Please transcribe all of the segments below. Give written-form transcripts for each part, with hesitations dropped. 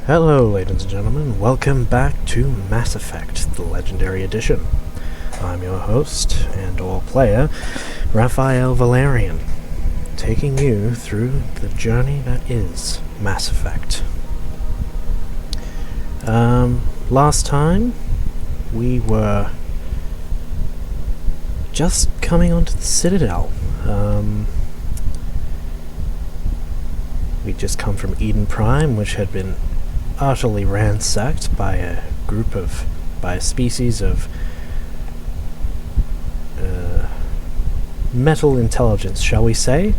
Hello, ladies and gentlemen. Welcome back to Mass Effect, the Legendary Edition. I'm your host and or player, Raphael Valerian, taking you through the journey that is Mass Effect. Last time, we were just coming onto the Citadel. We'd just come from Eden Prime, which had been utterly ransacked by a species of metal intelligence, shall we say,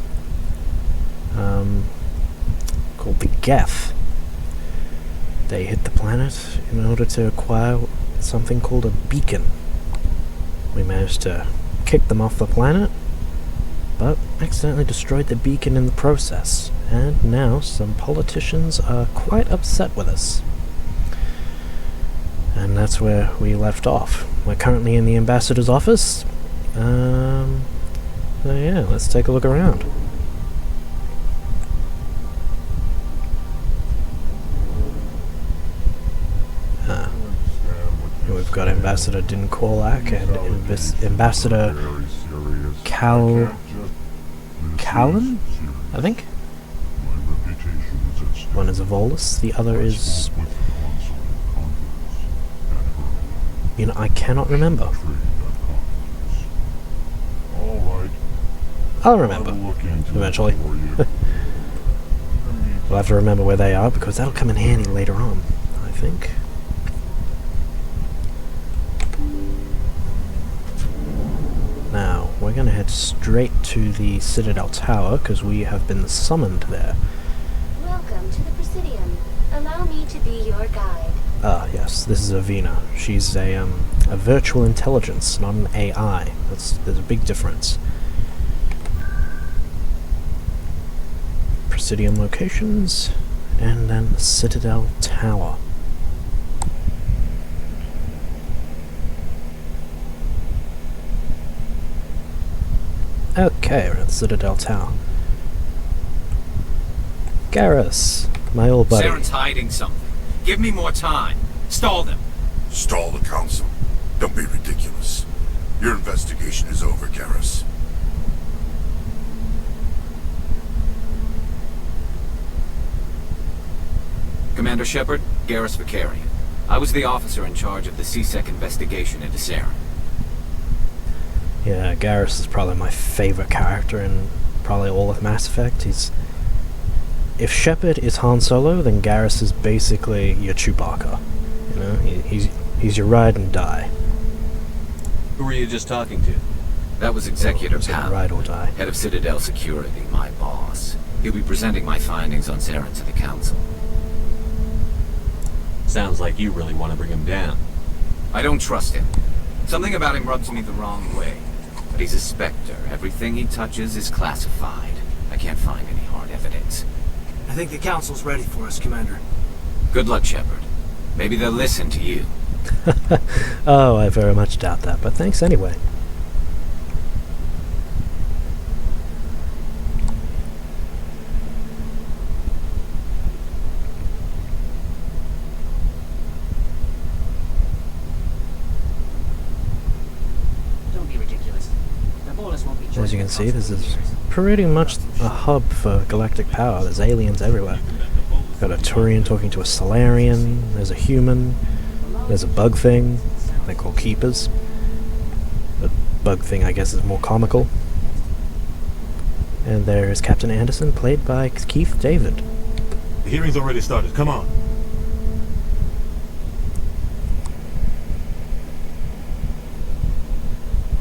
called the Geth. They hit the planet in order to acquire something called a beacon. We managed to kick them off the planet, but accidentally destroyed the beacon in the process, and now some politicians are quite upset with us. And that's where we left off. We're currently in the ambassador's office. So yeah, let's take a look around. We've got Ambassador Dinkorlak and Ambassador Callan, I think? One is a Volus, the other is... I cannot remember. I'll remember, eventually. We'll have to remember where they are, because that'll come in handy later on, I think. Now, we're going to head straight to the Citadel Tower, because we have been summoned there. Welcome to the Presidium. Allow me to be your guide. Ah, yes, this is Avina. She's a virtual intelligence, not an AI. There's a big difference. Presidium locations, and then the Citadel Tower. Okay, we're at the Citadel Tower. Garrus, my old buddy. Saren's hiding something. Give me more time. Stall them. Stall the Council? Don't be ridiculous. Your investigation is over, Garrus. Commander Shepard, Garrus Vicarian. I was the officer in charge of the C-Sec investigation into Saren. Yeah, Garrus is probably my favorite character in probably all of Mass Effect. If Shepard is Han Solo, then Garrus is basically your Chewbacca. He's your ride and die. Who were you just talking to? That was Executor Pal, ride or die. head of Citadel Security, my boss. He'll be presenting my findings on Saren to the Council. Sounds like you really want to bring him down. I don't trust him. Something about him rubs me the wrong way. But he's a spectre. Everything he touches is classified. I can't find any hard evidence. I think the Council's ready for us, Commander. Good luck, Shepard. Maybe they'll listen to you. Oh, I very much doubt that, but thanks anyway. As you can see, this is pretty much a hub for galactic power. There's aliens everywhere. Got a Turian talking to a Solarian, there's a human, there's a bug thing, they're called Keepers. The bug thing, I guess, is more comical. And there's Captain Anderson, played by Keith David. The hearing's already started, come on.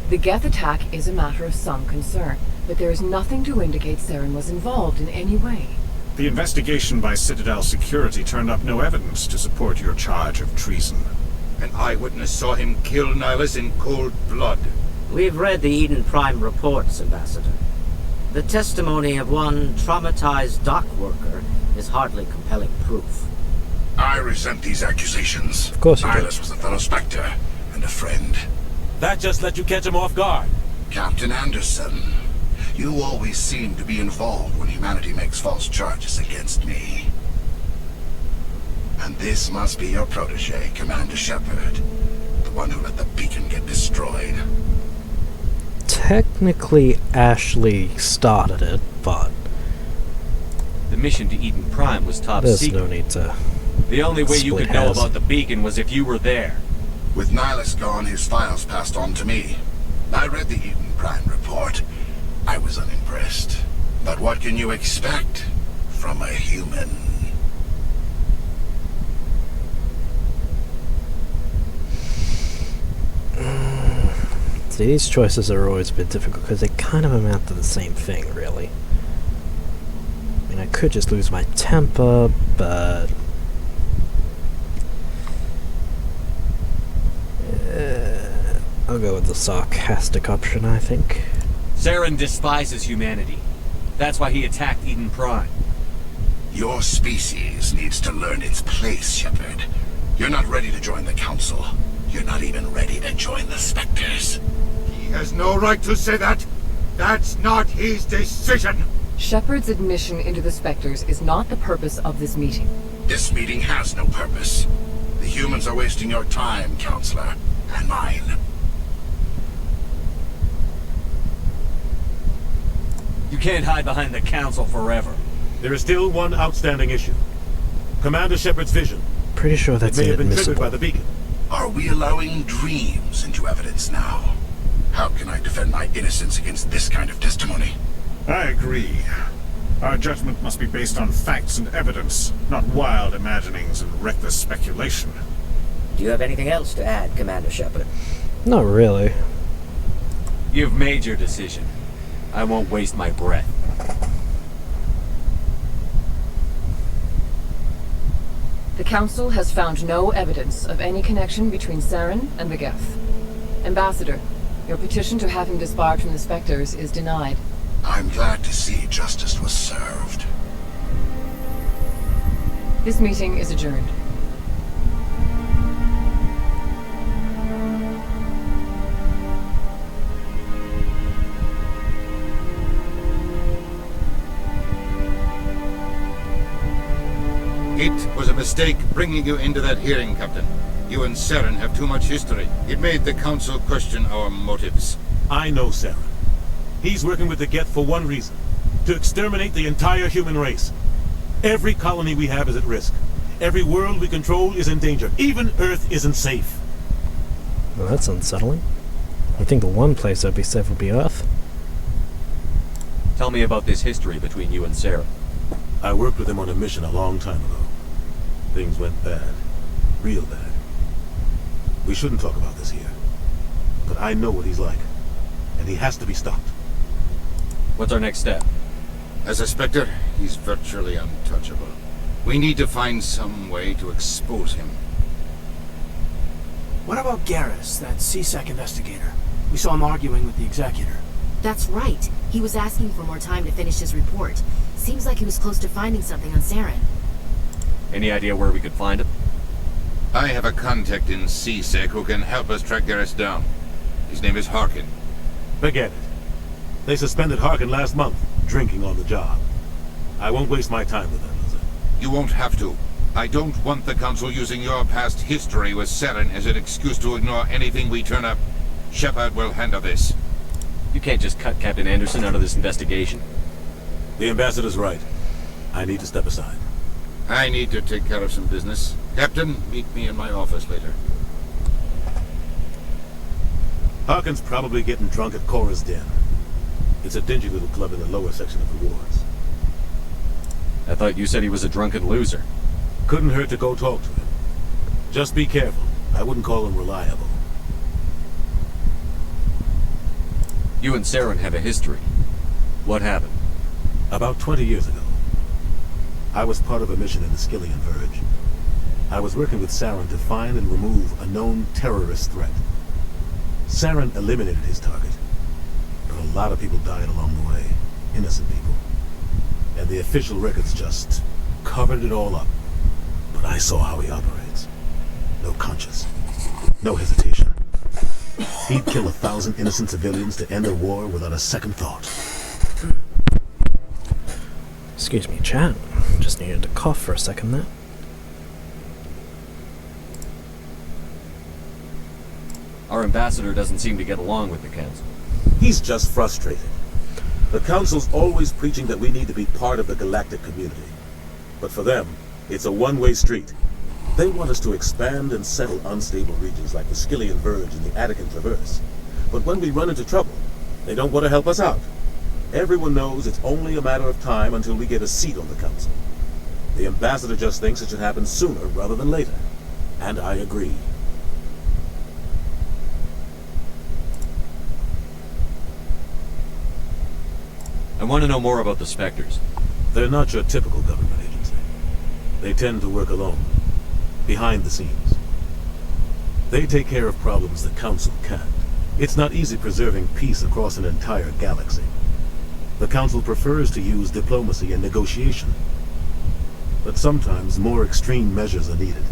The Geth attack is a matter of some concern, but there is nothing to indicate Saren was involved in any way. The investigation by Citadel Security turned up no evidence to support your charge of treason. An eyewitness saw him kill Nihilus in cold blood. We've read the Eden Prime reports, Ambassador. The testimony of one traumatized dock worker is hardly compelling proof. I resent these accusations. Of course you do. Nihilus was a fellow Spectre and a friend. That just let you catch him off guard. Captain Anderson, you always seem to be involved when humanity makes false charges against me. And this must be your protege, Commander Shepard. The one who let the beacon get destroyed. Technically, Ashley started it, but The mission to Eden Prime was top there's secret. no need to. The only way you split could know hairs. about the beacon was if you were there. With Nihilus gone, his files passed on to me. I read the Eden Prime report. I was unimpressed. But what can you expect from a human? See, these choices are always a bit difficult because they kind of amount to the same thing, really. I mean, I could just lose my temper, but I'll go with the sarcastic option, I think. Saren despises humanity. That's why he attacked Eden Prime. Your species needs to learn its place, Shepard. You're not ready to join the Council. You're not even ready to join the Spectres. He has no right to say that. That's not his decision. Shepard's admission into the Spectres is not the purpose of this meeting. This meeting has no purpose. The humans are wasting your time, Counselor, and mine. You can't hide behind the Council forever. There is still one outstanding issue. Commander Shepard's vision. Pretty sure that's It may have been triggered inadmissible. by the beacon. Are we allowing dreams into evidence now? How can I defend my innocence against this kind of testimony? I agree. Our judgment must be based on facts and evidence, not wild imaginings and reckless speculation. Do you have anything else to add, Commander Shepard? Not really. You've made your decision. I won't waste my breath. The Council has found no evidence of any connection between Saren and the Geth. Ambassador, your petition to have him disbarred from the Spectres is denied. I'm glad to see justice was served. This meeting is adjourned. It was a mistake bringing you into that hearing, Captain. You and Saren have too much history. It made the Council question our motives. I know Saren. He's working with the Geth for one reason. To exterminate the entire human race. Every colony we have is at risk. Every world we control is in danger. Even Earth isn't safe. Well, that's unsettling. I think the one place I'd be safe would be Earth. Tell me about this history between you and Sarah. I worked with him on a mission a long time ago. Things went bad. Real bad. We shouldn't talk about this here. But I know what he's like. And he has to be stopped. What's our next step? As a Spectre, he's virtually untouchable. We need to find some way to expose him. What about Garrus, that CSEC investigator? We saw him arguing with the Executor. That's right. He was asking for more time to finish his report. Seems like he was close to finding something on Saren. Any idea where we could find him? I have a contact in CSEC who can help us track Garrus down. His name is Harkin. Forget it. They suspended Harkin last month, drinking on the job. I won't waste my time with them, Lizard. You won't have to. I don't want the Council using your past history with Saren as an excuse to ignore anything we turn up. Shepard will handle this. You can't just cut Captain Anderson out of this investigation. The Ambassador's right. I need to step aside. I need to take care of some business. Captain, meet me in my office later. Harkin's probably getting drunk at Cora's Den. It's a dingy little club in the lower section of the wards. I thought you said he was a drunken loser. Couldn't hurt to go talk to him. Just be careful. I wouldn't call him reliable. You and Saren have a history. What happened? About 20 years ago, I was part of a mission in the Skillian Verge. I was working with Saren to find and remove a known terrorist threat. Saren eliminated his target, but a lot of people died along the way. Innocent people. And the official records just covered it all up. But I saw how he operates. No conscience. No hesitation. He'd kill 1,000 innocent civilians to end a war without a second thought. Excuse me, chat. Just needed to cough for a second there. Our ambassador doesn't seem to get along with the Council. He's just frustrated. The Council's always preaching that we need to be part of the galactic community. But for them, it's a one-way street. They want us to expand and settle unstable regions like the Skillian Verge and the Attican Traverse. But when we run into trouble, they don't want to help us out. Everyone knows it's only a matter of time until we get a seat on the Council. The ambassador just thinks it should happen sooner rather than later. And I agree. I want to know more about the Spectres. They're not your typical government agency. They tend to work alone, behind the scenes. They take care of problems the Council can't. It's not easy preserving peace across an entire galaxy. The Council prefers to use diplomacy and negotiation. But sometimes more extreme measures are needed.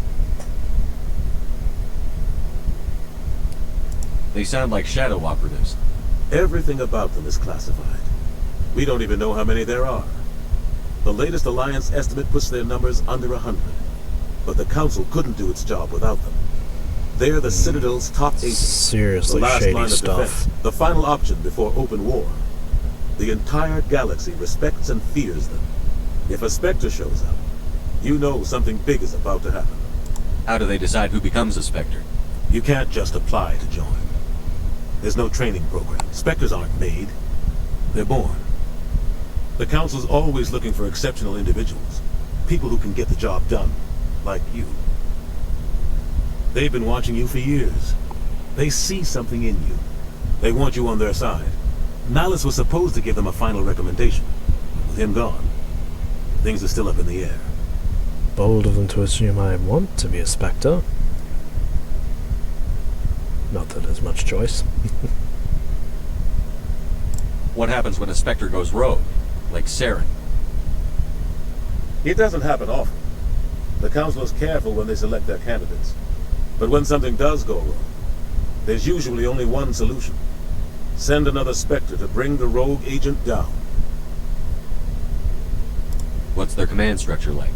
They sound like shadow operatives. Everything about them is classified. We don't even know how many there are. The latest Alliance estimate puts their numbers under 100. But the Council couldn't do its job without them. They're the Citadel's top agents. Seriously, the last shady line of stuff. defense, the final option before open war. The entire galaxy respects and fears them. If a Spectre shows up, you know something big is about to happen. How do they decide who becomes a Spectre? You can't just apply to join. There's no training program. Spectres aren't made. They're born. The Council's always looking for exceptional individuals. People who can get the job done. Like you. They've been watching you for years. They see something in you. They want you on their side. Nihilus was supposed to give them a final recommendation. With him gone, things are still up in the air. Bold of them to assume I want to be a Spectre. Not that there's much choice. What happens when a Spectre goes rogue? Like Saren? It doesn't happen often. The Council is careful when they select their candidates. But when something does go wrong, there's usually only one solution. Send another Spectre to bring the rogue agent down. What's their command structure like?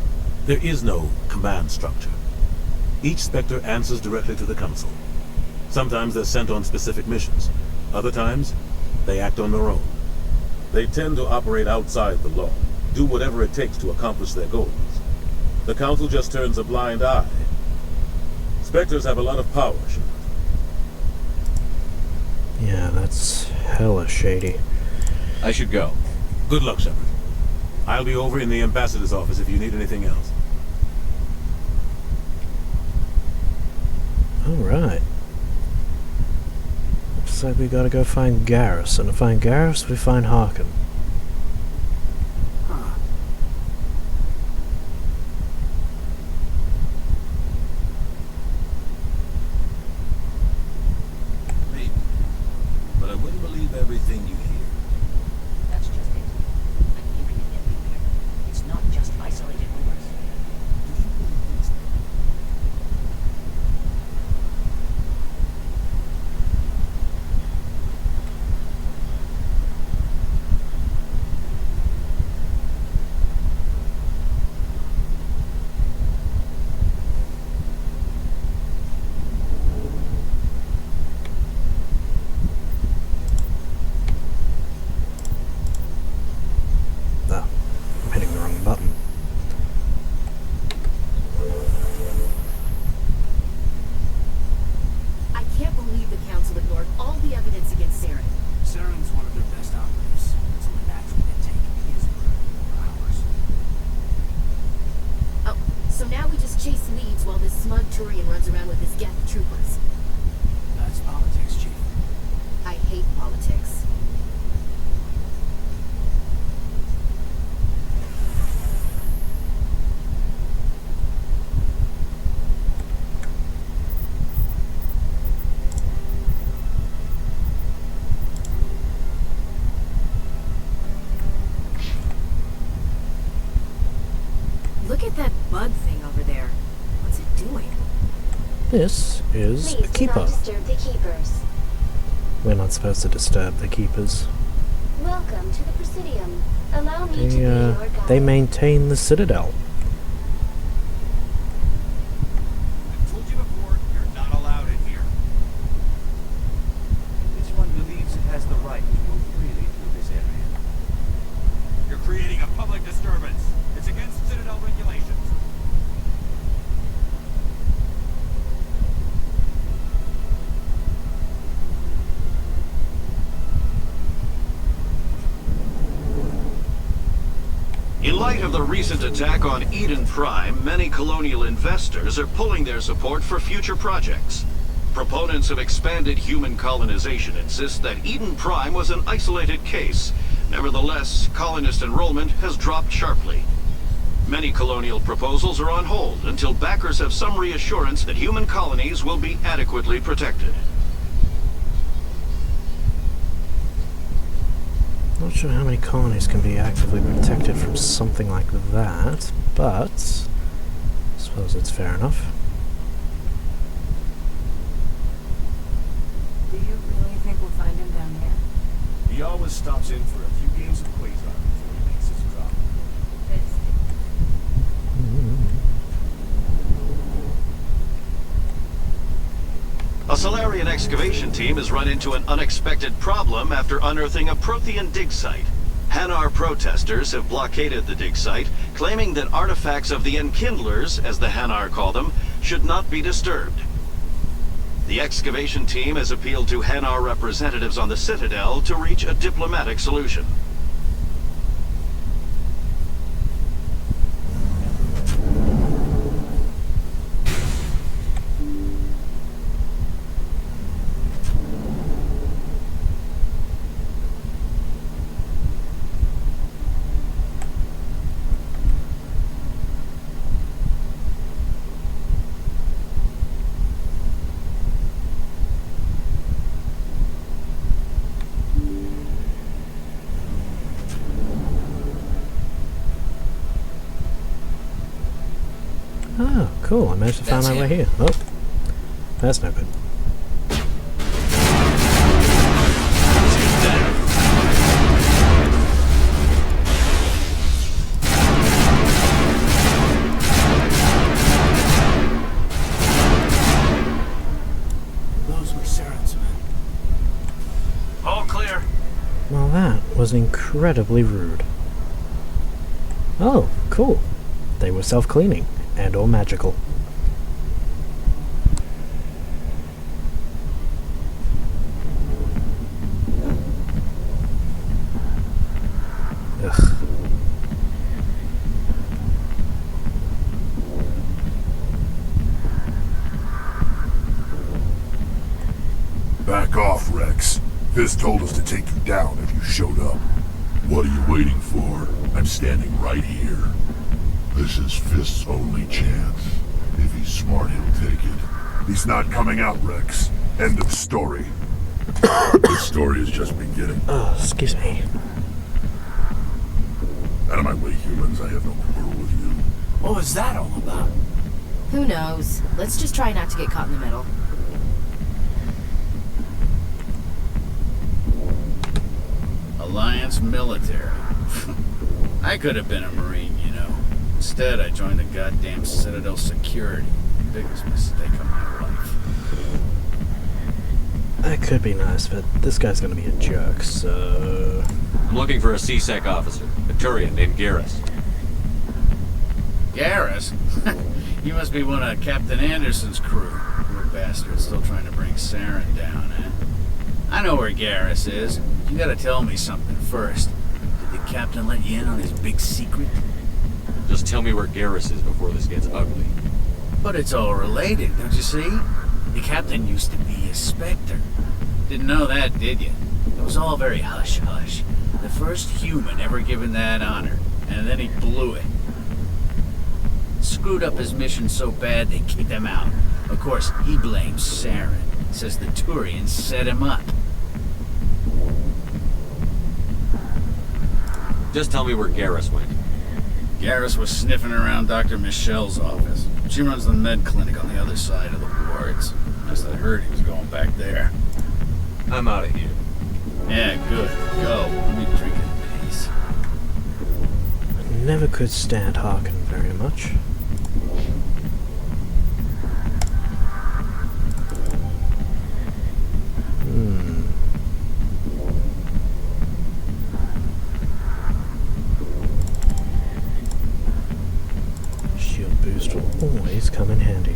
There is no command structure. Each Spectre answers directly to the Council. Sometimes they're sent on specific missions. Other times, they act on their own. They tend to operate outside the law, do whatever it takes to accomplish their goals. The Council just turns a blind eye. Spectres have a lot of power, Shepard. Yeah, that's hella shady. I should go. Good luck, Shepard. I'll be over in the ambassador's office if you need anything else. Alright. Looks like we gotta go find Garrus, and to find Garrus, we find Harkin. Maybe. But I wouldn't believe everything you hear. That's just it. I'm hearing it everywhere. It's not just isolated rumors. I'm hitting the wrong button. I can't believe the Council ignored all the evidence against Saren. Saren's one of their best operatives. It's only natural they take his word over ours. Oh, so now we just chase leads while this smug Turian runs around with his Geth troopers. That's politics, Chief. I hate politics. Look at that bug thing over there. What's it doing? This is a Please do keeper. not disturb the keepers. We're not supposed to disturb the keepers. Welcome to the Presidium. Allow me to be your guide. They maintain the Citadel. I've told you before, you're not allowed in here. light of the recent attack on Eden Prime, many colonial investors are pulling their support for future projects. Proponents of expanded human colonization insist that Eden Prime was an isolated case. Nevertheless, colonist enrollment has dropped sharply. Many colonial proposals are on hold until backers have some reassurance that human colonies will be adequately protected. Not sure how many colonies can be actively protected from something like that, but I suppose it's fair enough. Do you really think we'll find him down here? He always stops in for a few games of Quasar before he makes his drop. A Solarian excavation team has run into an unexpected problem after unearthing a Prothean dig site. Hanar protesters have blockaded the dig site, claiming that artifacts of the Enkindlers, as the Hanar call them, should not be disturbed. The excavation team has appealed to Hanar representatives on the Citadel to reach a diplomatic solution. Oh, cool. I managed to find my way here. Oh, that's no good. Those were Saren's men. All clear. Well, that was incredibly rude. Oh, cool. They were self-cleaning and or magical. Ugh. Back off, Rex. Fist told us to take you down if you showed up. What are you waiting for? I'm standing right here. This is Fist's only chance. If he's smart, he'll take it. He's not coming out, Rex. End of story. This story is just beginning. Oh, excuse me. Out of my way, humans. I have no quarrel with you. What was that all about? Who knows? Let's just try not to get caught in the middle. Alliance military. I could have been a Marine, you know. Instead, I joined the goddamn Citadel security. Biggest mistake of my life. That could be nice, but this guy's gonna be a jerk, so... I'm looking for a C-Sec officer, a Turian named Garrus. Garrus? You must be one of Captain Anderson's crew. Poor bastard, still trying to bring Saren down, eh? I know where Garrus is. You gotta tell me something first. Did the captain let you in on his big secret? Just tell me where Garrus is before this gets ugly. But it's all related, don't you see? The captain used to be a spectre. Didn't know that, did you? It was all very hush-hush. The first human ever given that honor, and then he blew it. Screwed up his mission so bad they kicked him out. Of course, he blames Saren. Says the Turians set him up. Just tell me where Garrus went. Garrus was sniffing around Dr. Michelle's office. She runs the med clinic on the other side of the wards. Last I heard, he was going back there. I'm out of here. Yeah, good. Go. Let me drink in peace. I never could stand Harkin very much. Shield boost will always come in handy.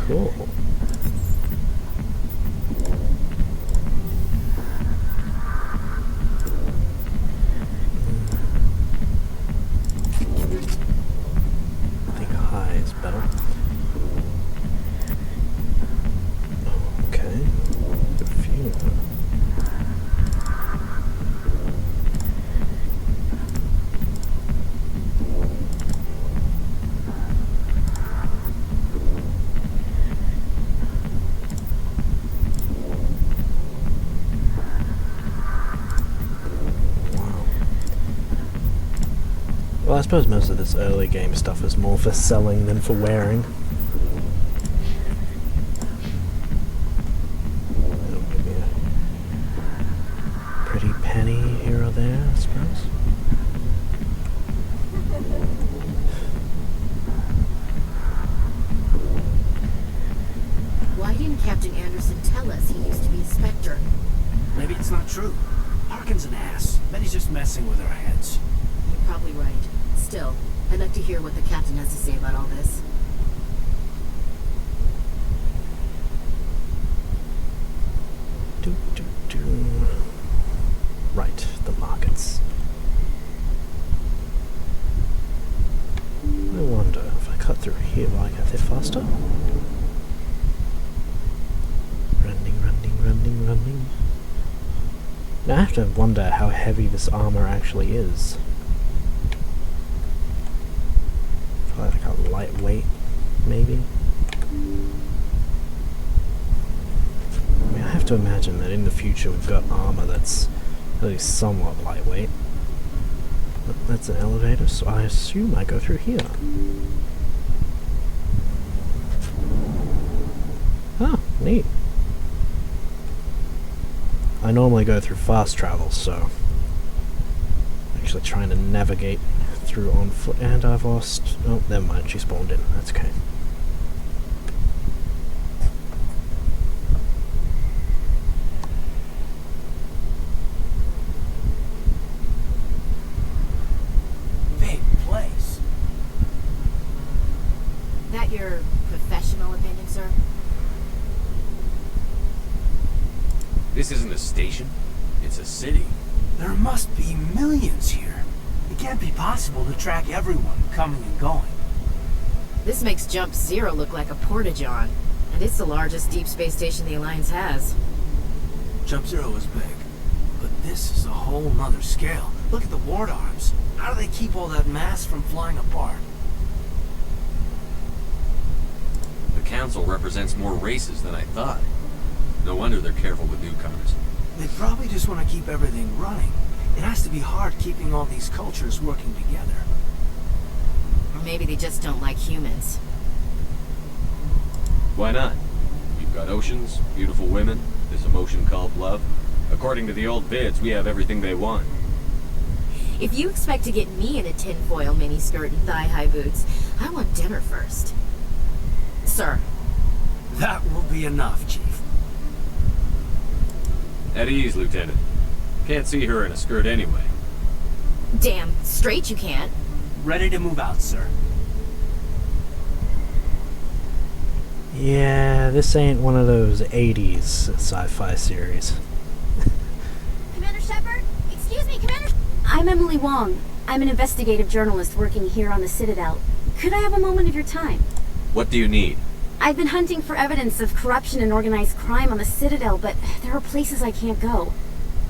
Cool. I think high is better. Okay. Good view. Well, I suppose most of this early game stuff is more for selling than for wearing. It'll give me a pretty penny here or there, I suppose. Why didn't Captain Anderson tell us he used to be a spectre? Maybe it's not true. Harkin's an ass. Bet he's just messing with our heads. You're probably right. Still, I'd like to hear what the captain has to say about all this. Right, the markets. I wonder if I cut through here, will I get there faster? Running. Now I have to wonder how heavy this armor actually is. Probably like a lightweight, maybe? I mean, I have to imagine that in the future we've got armor that's at least somewhat lightweight. But that's an elevator, so I assume I go through here. Ah, neat. I normally go through fast travel, so I'm actually trying to navigate through on foot, and I've lost... Oh, never mind, she spawned in. That's okay. Big place. That your professional opinion, sir? This isn't a station. It's a city. There must be millions here. It can't be possible to track everyone coming and going. This makes Jump Zero look like a porta-john, and it's the largest deep space station the Alliance has. Jump Zero is big, but this is a whole nother scale. Look at the ward arms. How do they keep all that mass from flying apart? The council represents more races than I thought. No wonder they're careful with newcomers. They probably just want to keep everything running. It has to be hard keeping all these cultures working together. Or maybe they just don't like humans. Why not? We've got oceans, beautiful women, this emotion called love. According to the old vids, we have everything they want. If you expect to get me in a tinfoil miniskirt and thigh-high boots, I want dinner first. Sir. That will be enough, Chief. At ease, Lieutenant. Can't see her in a skirt anyway. Damn straight you can't. Ready to move out, sir. Yeah, this ain't one of those 80s sci-fi series. Commander Shepard? Excuse me, Commander... I'm Emily Wong. I'm an investigative journalist working here on the Citadel. Could I have a moment of your time? What do you need? I've been hunting for evidence of corruption and organized crime on the Citadel, but there are places I can't go.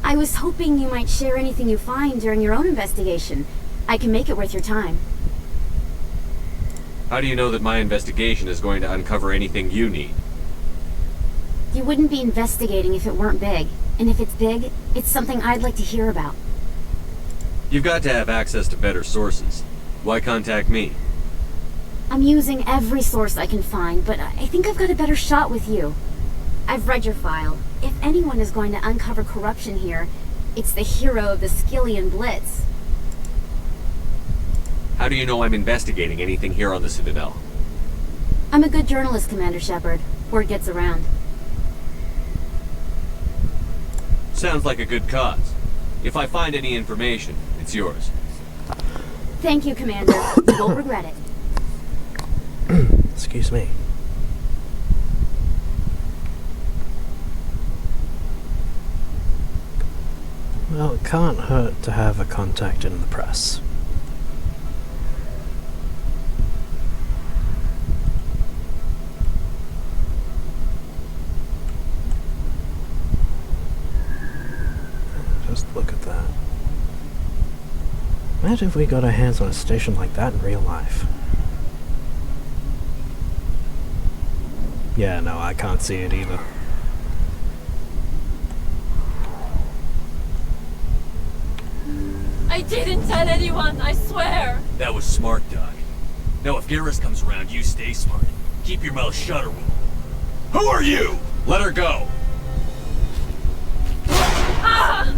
I was hoping you might share anything you find during your own investigation. I can make it worth your time. How do you know that my investigation is going to uncover anything you need? You wouldn't be investigating if it weren't big. And if it's big, it's something I'd like to hear about. You've got to have access to better sources. Why contact me? I'm using every source I can find, but I think I've got a better shot with you. I've read your file. If anyone is going to uncover corruption here, it's the hero of the Skillian Blitz. How do you know I'm investigating anything here on the Citadel? I'm a good journalist, Commander Shepard. Word gets around. Sounds like a good cause. If I find any information, it's yours. Thank you, Commander. You won't regret it. Excuse me. Well, it can't hurt to have a contact in the press. Just look at that. Imagine if we got our hands on a station like that in real life. Yeah, no, I can't see it either. I didn't tell anyone, I swear! That was smart, Doc. Now if Garrus comes around, you stay smart. Keep your mouth shut or we'll... Who are you? Let her go! Ah!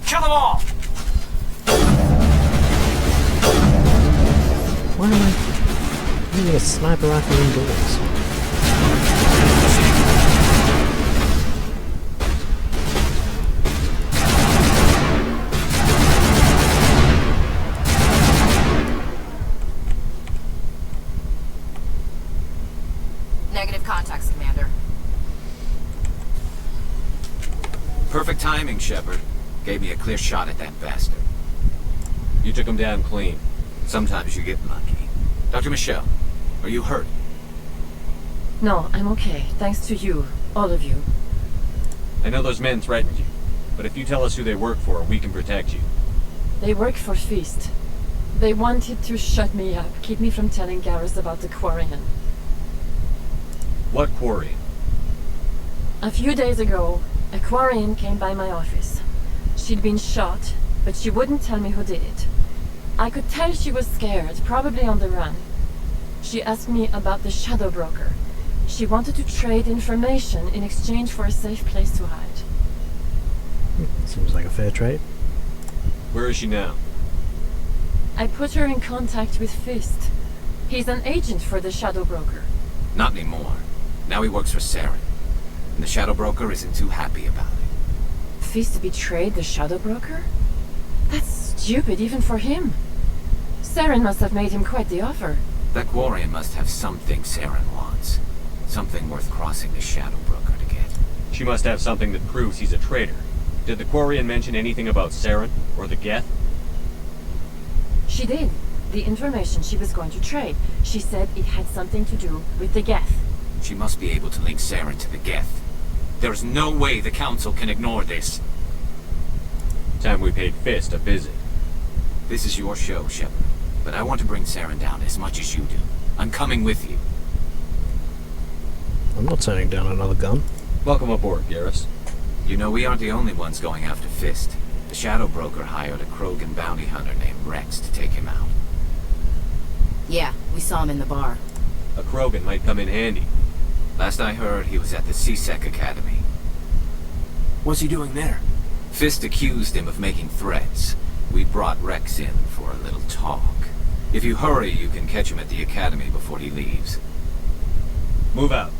Kill them all! Why am I using a sniper rifle indoors? Negative contacts, Commander. Perfect timing, Shepard. Gave me a clear shot at that bastard. You took him down clean. Sometimes you get lucky. Dr. Michelle, are you hurt? No, I'm okay. Thanks to you. All of you. I know those men threatened you, but if you tell us who they work for, we can protect you. They work for Feast. They wanted to shut me up, keep me from telling Garrus about the Quarian. What Quarian? A few days ago, a Quarian came by my office. She'd been shot, but she wouldn't tell me who did it. I could tell she was scared, probably on the run. She asked me about the Shadow Broker. She wanted to trade information in exchange for a safe place to hide. Seems like a fair trade. Where is she now? I put her in contact with Fist. He's an agent for the Shadow Broker. Not anymore. Now he works for Saren. And the Shadow Broker isn't too happy about it. Fist betrayed the Shadow Broker? That's stupid even for him. Saren must have made him quite the offer. That Quarian must have something Saren wants. Something worth crossing the Shadow Broker to get. She must have something that proves he's a traitor. Did the Quarian mention anything about Saren or the Geth? She did. The information she was going to trade. She said it had something to do with the Geth. She must be able to link Saren to the Geth. There's no way the Council can ignore this. Time we paid Fist a visit. This is your show, Shepard. But I want to bring Saren down as much as you do. I'm coming with you. I'm not turning down another gun. Welcome aboard, Garrus. You know, we aren't the only ones going after Fist. The Shadow Broker hired a Krogan bounty hunter named Rex to take him out. Yeah, we saw him in the bar. A Krogan might come in handy. Last I heard, he was at the C-Sec Academy. What's he doing there? Fist accused him of making threats. We brought Rex in for a little talk. If you hurry, you can catch him at the Academy before he leaves. Move out.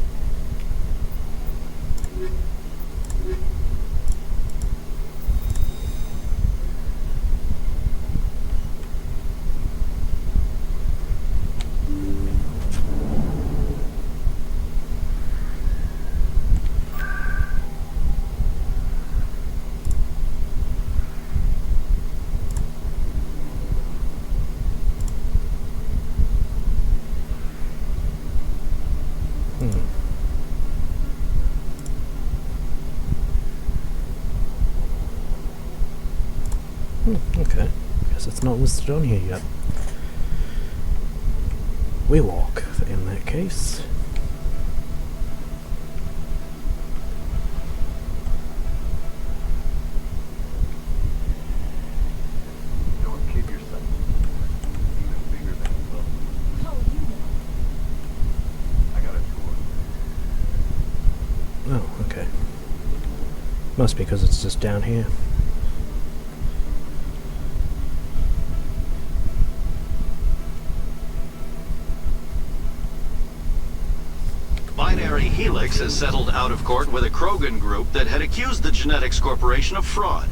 Okay. Guess it's not listed on here yet. We walk, in that case. Don't keep yourself even bigger than it looks. How do you know? I got a tour. Oh, okay. Must be because it's just down here. Binary Helix has settled out of court with a Krogan group that had accused the Genetics Corporation of fraud.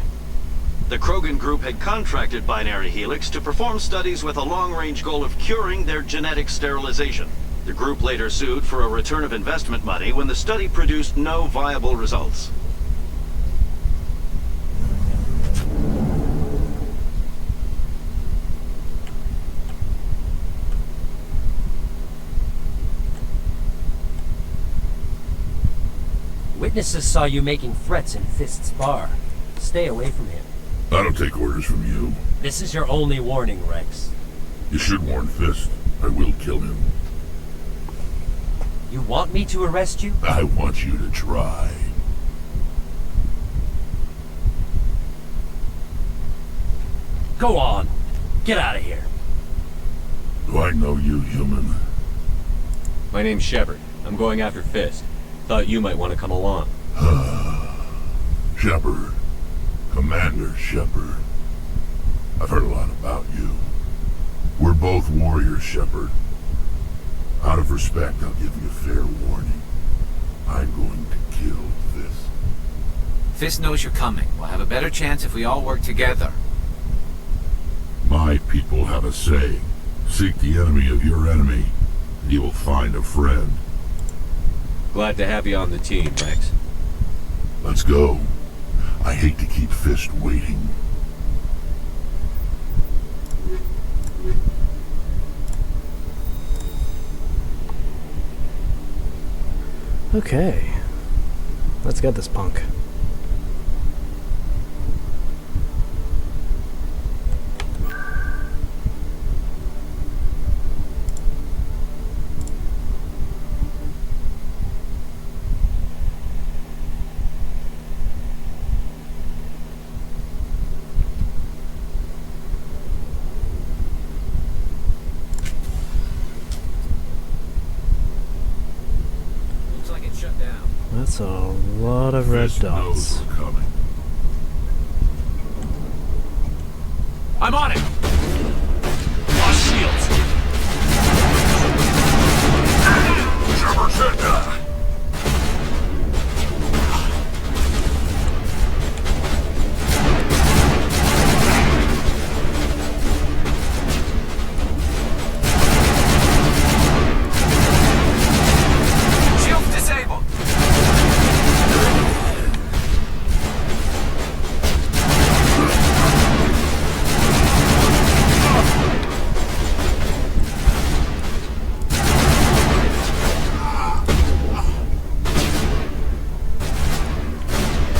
The Krogan group had contracted Binary Helix to perform studies with a long-range goal of curing their genetic sterilization. The group later sued for a return of investment money when the study produced no viable results. Witnesses saw you making threats in Fist's bar. Stay away from him. I don't take orders from you. This is your only warning, Rex. You should warn Fist. I will kill him. You want me to arrest you? I want you to try. Go on. Get out of here. Do I know you, human? My name's Shepard. I'm going after Fist. Thought you might want to come along. Shepard. Commander Shepard. I've heard a lot about you. We're both warriors, Shepard. Out of respect, I'll give you a fair warning. I'm going to kill Fist. Fist knows you're coming. We'll have a better chance if we all work together. My people have a saying. Seek the enemy of your enemy, and you will find a friend. Glad to have you on the team, Rex. Let's go. I hate to keep Fist waiting. Okay. Let's get this punk. That's a lot of red dots. I'm on it! Lost shields! Shepard, Shields disabled!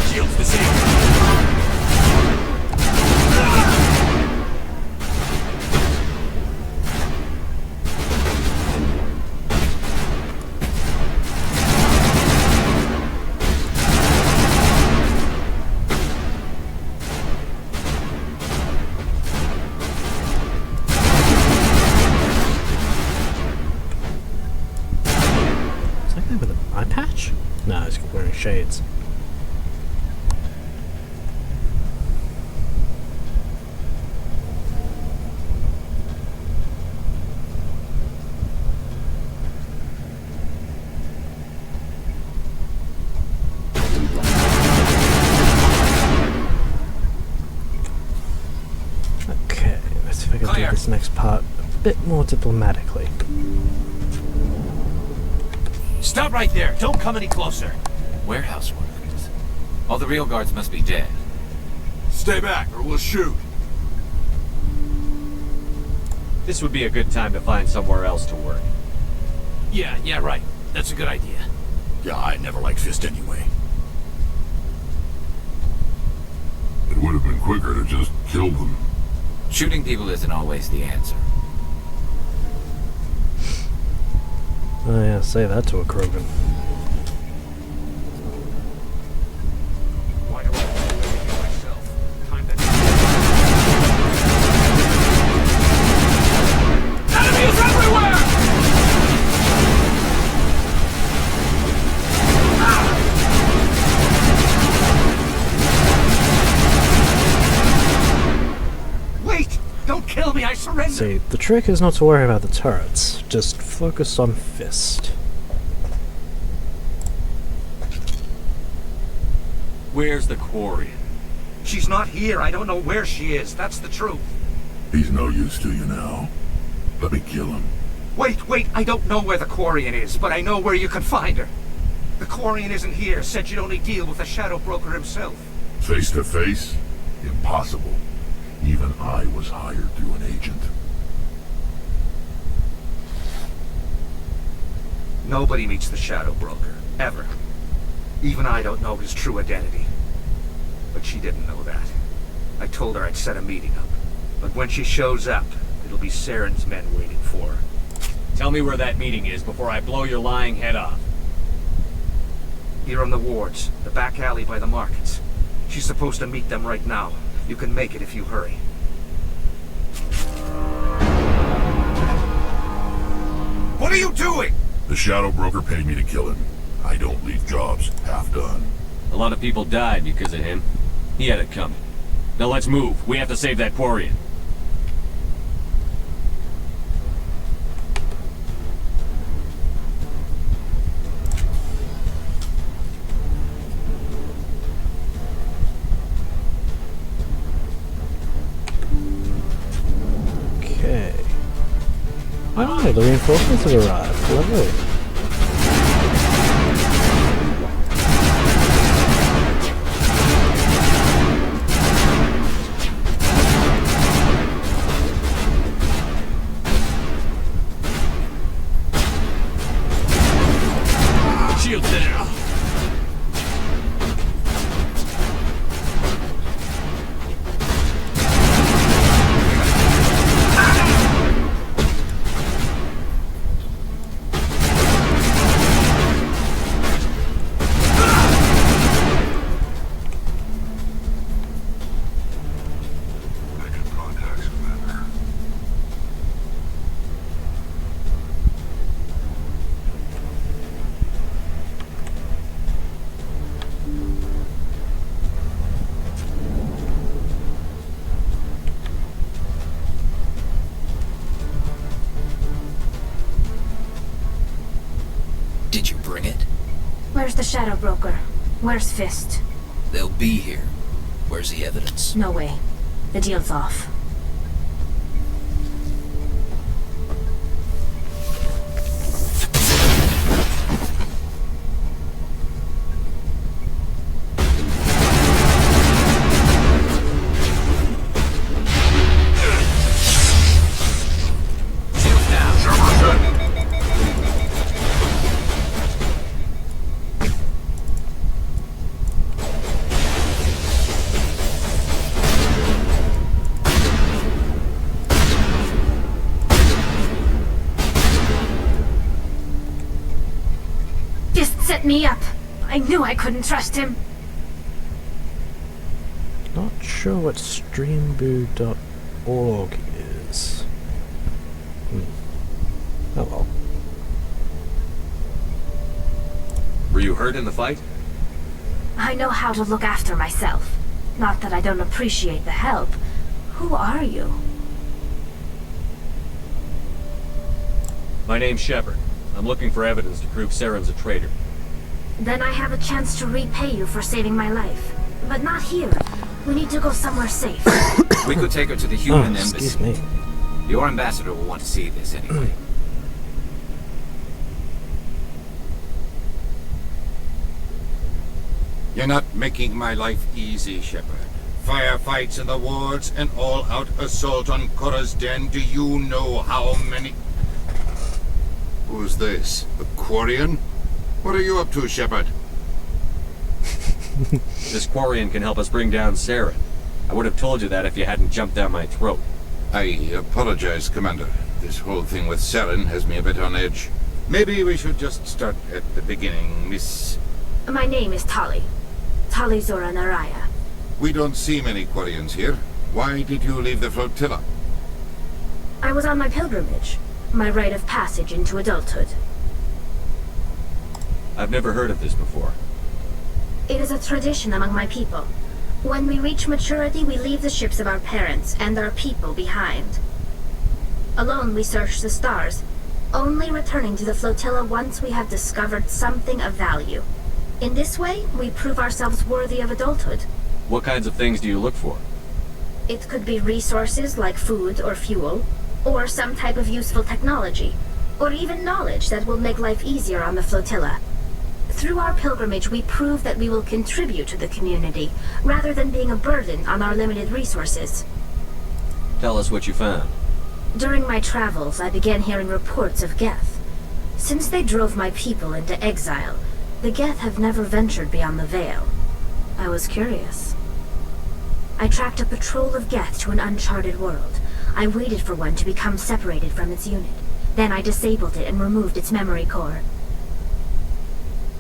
Shields disabled! Is that guy with an eye patch? No, he's wearing shades. Okay, let's see if I can do this next part a bit more diplomatically. Stop right there! Don't come any closer! Warehouse workers. All the real guards must be dead. Stay back, or we'll shoot! This would be a good time to find somewhere else to work. Yeah, right. That's a good idea. Yeah, I never liked Fist anyway. It would have been quicker to just kill them. Shooting people isn't always the answer. Oh yeah, say that to a Krogan. Why do I do everything myself? Time to... Enemies everywhere! Wait! Don't kill me, I surrender! See, the trick is not to worry about the turrets, just focus on Fist. Where's the quarry? She's not here. I don't know where she is. That's the truth. He's no use to you now. Let me kill him. Wait, I don't know where the Quarian is, but I know where you can find her. The Quarian isn't here, said you'd only deal with the Shadow Broker himself. Face to face? Impossible. Even I was hired through an agent. Nobody meets the Shadow Broker, ever. Even I don't know his true identity. But she didn't know that. I told her I'd set a meeting up. But when she shows up, it'll be Saren's men waiting for her. Tell me where that meeting is before I blow your lying head off. Here on the wards, the back alley by the markets. She's supposed to meet them right now. You can make it if you hurry. What are you doing? The Shadow Broker paid me to kill him. I don't leave jobs half done. A lot of people died because of him. He had it coming. Now let's move. We have to save that Quarian. Okay. Oh, the reinforcements have arrived. Lovely. Shield there. Did you bring it? Where's the Shadow Broker? Where's Fist? They'll be here. Where's the evidence? No way. The deal's off. Set me up. I knew I couldn't trust him. Not sure what streamboo.org is. Oh well. Were you hurt in the fight? I know how to look after myself. Not that I don't appreciate the help. Who are you? My name's Shepard. I'm looking for evidence to prove Saren's a traitor. Then I have a chance to repay you for saving my life. But not here. We need to go somewhere safe. We could take her to the human embassy. Excuse me. Your ambassador will want to see this anyway. You're not making my life easy, Shepard. Firefights in the wards, an all-out assault on Korra's den. Do you know how many... Who's this? The Quarian? What are you up to, Shepard? This Quarian can help us bring down Saren. I would have told you that if you hadn't jumped down my throat. I apologize, Commander. This whole thing with Saren has me a bit on edge. Maybe we should just start at the beginning, Miss... My name is Tali. Tali Zora Naraya. We don't see many Quarians here. Why did you leave the flotilla? I was on my pilgrimage. My rite of passage into adulthood. I've never heard of this before. It is a tradition among my people. When we reach maturity, we leave the ships of our parents and our people behind. Alone, we search the stars, only returning to the flotilla once we have discovered something of value. In this way, we prove ourselves worthy of adulthood. What kinds of things do you look for? It could be resources like food or fuel, or some type of useful technology. or even knowledge that will make life easier on the flotilla. Through our pilgrimage, we prove that we will contribute to the community, rather than being a burden on our limited resources. Tell us what you found. During my travels, I began hearing reports of Geth. Since they drove my people into exile, the Geth have never ventured beyond the Veil. I was curious. I tracked a patrol of Geth to an uncharted world. I waited for one to become separated from its unit. Then I disabled it and removed its memory core.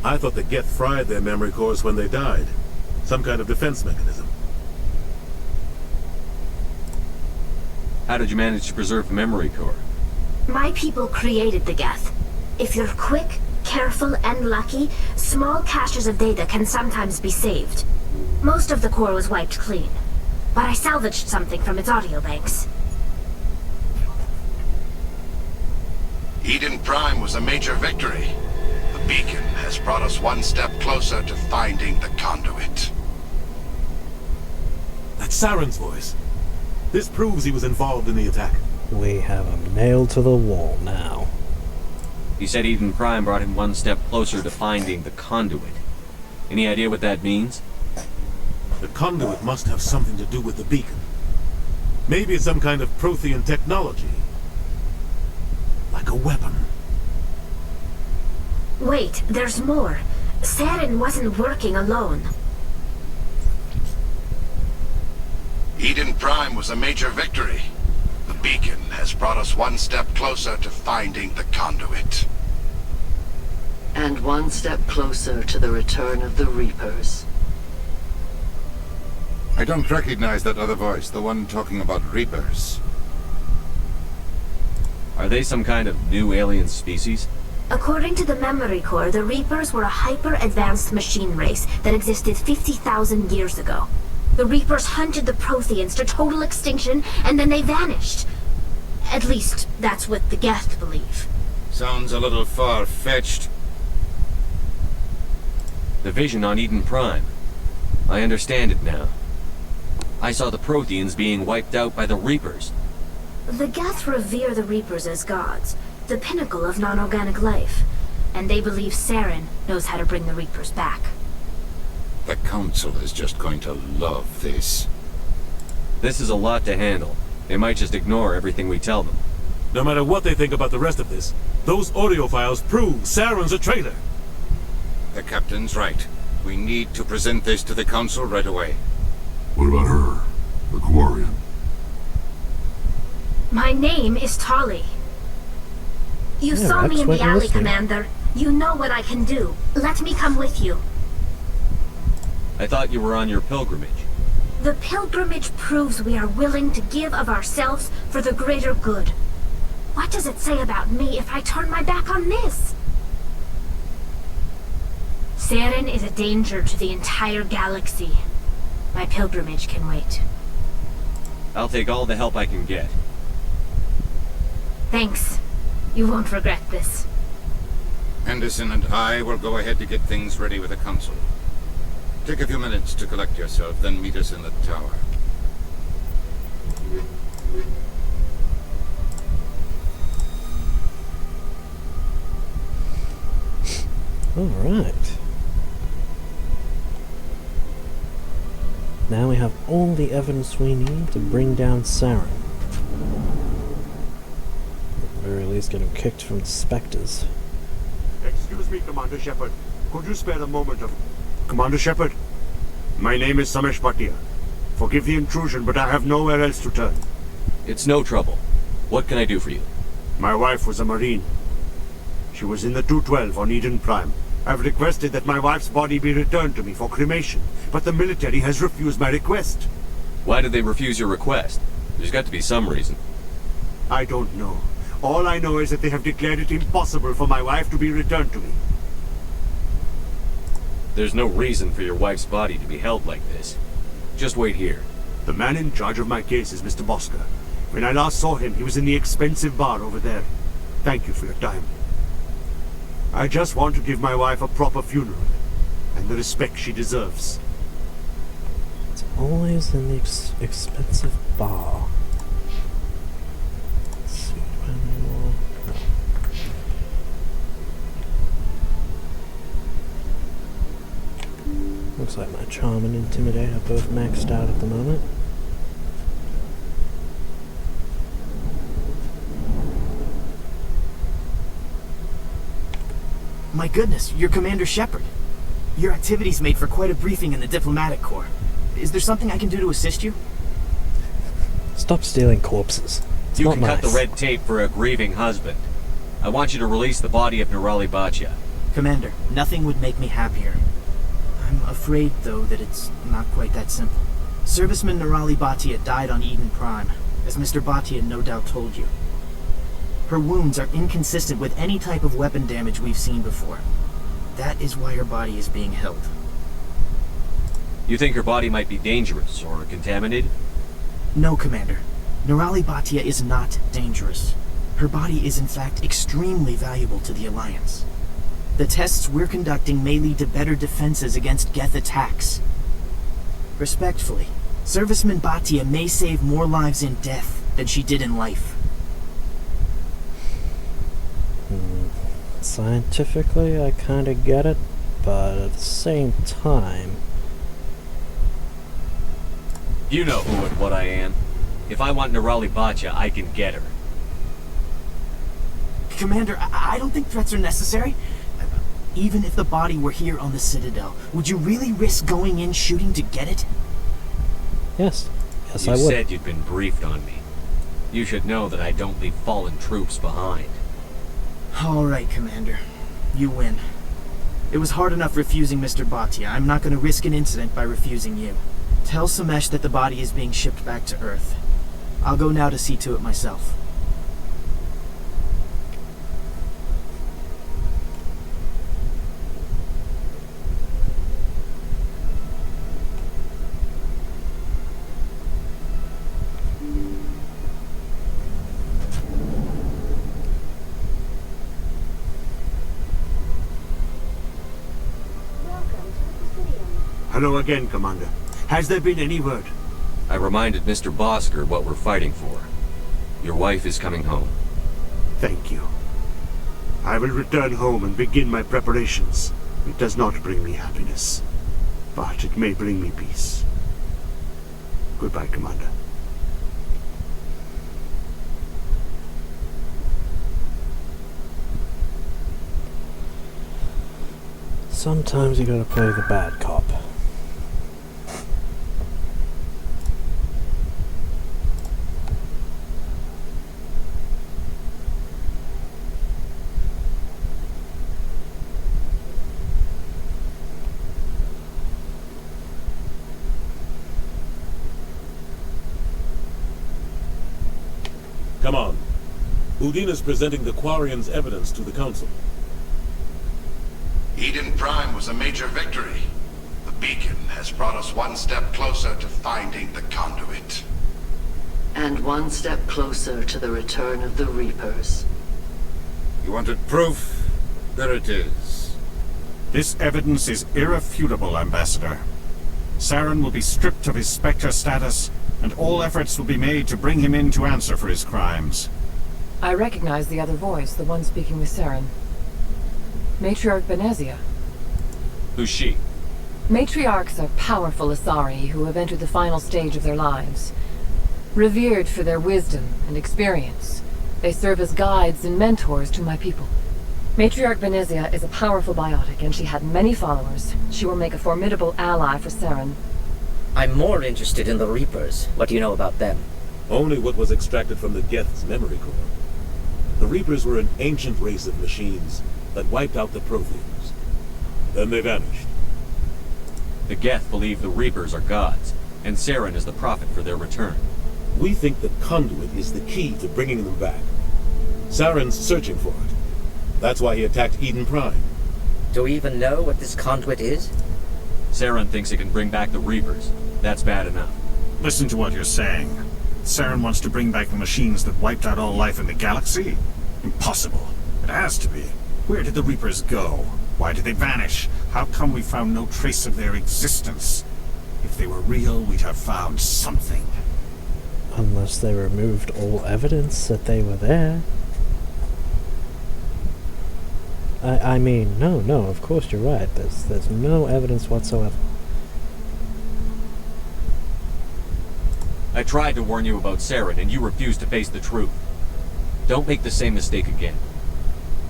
I thought the Geth fried their memory cores when they died. Some kind of defense mechanism. How did you manage to preserve the memory core? My people created the Geth. If you're quick, careful, and lucky, small caches of data can sometimes be saved. Most of the core was wiped clean, but I salvaged something from its audio banks. Eden Prime was a major victory. The beacon has brought us one step closer to finding the conduit. That's Saren's voice. This proves he was involved in the attack. We have him nailed to the wall now. He said Eden Prime brought him one step closer to finding the conduit. Any idea what that means? The conduit must have something to do with the beacon. Maybe it's some kind of Prothean technology. Like a weapon. Wait, there's more. Saren wasn't working alone. Eden Prime was a major victory. The beacon has brought us one step closer to finding the conduit. And one step closer to the return of the Reapers. I don't recognize that other voice, the one talking about Reapers. Are they some kind of new alien species? According to the memory core, the Reapers were a hyper-advanced machine race that existed 50,000 years ago. The Reapers hunted the Protheans to total extinction, and then they vanished. At least, that's what the Geth believe. Sounds a little far-fetched. The vision on Eden Prime. I understand it now. I saw the Protheans being wiped out by the Reapers. The Geth revere the Reapers as gods, the pinnacle of non-organic life, and they believe Saren knows how to bring the Reapers back. The Council is just going to love this. This is a lot to handle. They might just ignore everything we tell them. No matter what they think about the rest of this, those audio files prove Saren's a traitor. The Captain's right. We need to present this to the Council right away. What about her? The Quarian? My name is Tali. You saw me in the alley, Commander. You know what I can do. Let me come with you. I thought you were on your pilgrimage. The pilgrimage proves we are willing to give of ourselves for the greater good. What does it say about me if I turn my back on this? Saren is a danger to the entire galaxy. My pilgrimage can wait. I'll take all the help I can get. Thanks. You won't regret this. Anderson and I will go ahead to get things ready with the Council. Take a few minutes to collect yourself, then meet us in the tower. Alright. Now we have all the evidence we need to bring down Saren. At the very least get him kicked from the specters. Excuse me, Commander Shepard. Could you spare a moment of... Commander Shepard, my name is Samesh Bhatia. Forgive the intrusion, but I have nowhere else to turn. It's no trouble. What can I do for you? My wife was a Marine. She was in the 212 on Eden Prime. I've requested that my wife's body be returned to me for cremation, but the military has refused my request. Why did they refuse your request? There's got to be some reason. I don't know. All I know is that they have declared it impossible for my wife to be returned to me. There's no reason for your wife's body to be held like this. Just wait here. The man in charge of my case is Mr. Bosker. When I last saw him, he was in the expensive bar over there. Thank you for your time. I just want to give my wife a proper funeral, and the respect she deserves. It's always in the expensive bar. Let's see, manual. No. Looks like my charm and intimidate are both maxed out at the moment. My goodness, you're Commander Shepard. Your activities made for quite a briefing in the diplomatic corps. Is there something I can do to assist you? Stop stealing corpses. It's You not can cut the nice. red tape for a grieving husband. I want you to release the body of Nirali Bhatia. Commander, nothing would make me happier. I'm afraid, though, that it's not quite that simple. Serviceman Nirali Bhatia died on Eden Prime, as Mr. Bhatia no doubt told you. Her wounds are inconsistent with any type of weapon damage we've seen before. That is why her body is being held. You think her body might be dangerous or contaminated? No, Commander. Nirali Bhatia is not dangerous. Her body is in fact extremely valuable to the Alliance. The tests we're conducting may lead to better defenses against Geth attacks. Respectfully, Serviceman Bhatia may save more lives in death than she did in life. Scientifically, I kinda get it, but at the same time... You know who and what I am. If I want Nirali Bhatia, I can get her. Commander, I don't think threats are necessary. Even if the body were here on the Citadel, would you really risk going in shooting to get it? Yes. Yes, You I would. said you'd been briefed on me. You should know that I don't leave fallen troops behind. All right, Commander. You win. It was hard enough refusing Mr. Bhatia. I'm not going to risk an incident by refusing you. Tell Samesh that the body is being shipped back to Earth. I'll go now to see to it myself. Hello again, Commander. Has there been any word? I reminded Mr. Bosker what we're fighting for. Your wife is coming home. Thank you. I will return home and begin my preparations. It does not bring me happiness, but it may bring me peace. Goodbye, Commander. Sometimes you gotta play the bad cop. Come on. Udine is presenting the Quarian's evidence to the Council. Eden Prime was a major victory. The beacon has brought us one step closer to finding the conduit. And one step closer to the return of the Reapers. You wanted proof? There it is. This evidence is irrefutable, Ambassador. Saren will be stripped of his Spectre status, and all efforts will be made to bring him in to answer for his crimes. I recognize the other voice, the one speaking with Saren. Matriarch Benezia. Who's she? Matriarchs are powerful Asari who have entered the final stage of their lives. Revered for their wisdom and experience, they serve as guides and mentors to my people. Matriarch Benezia is a powerful biotic, and she had many followers. She will make a formidable ally for Saren. I'm more interested in the Reapers. What do you know about them? Only what was extracted from the Geth's memory core. The Reapers were an ancient race of machines that wiped out the Protheans. Then they vanished. The Geth believe the Reapers are gods, and Saren is the prophet for their return. We think the conduit is the key to bringing them back. Saren's searching for it. That's why he attacked Eden Prime. Do we even know what this conduit is? Saren thinks it can bring back the Reapers. That's bad enough. Listen to what you're saying. Saren wants to bring back the machines that wiped out all life in the galaxy? Impossible. It has to be. Where did the Reapers go? Why did they vanish? How come we found no trace of their existence? If they were real, we'd have found something. Unless they removed all evidence that they were there. I mean, no, of course you're right. There's no evidence whatsoever. I tried to warn you about Saren, and you refused to face the truth. Don't make the same mistake again.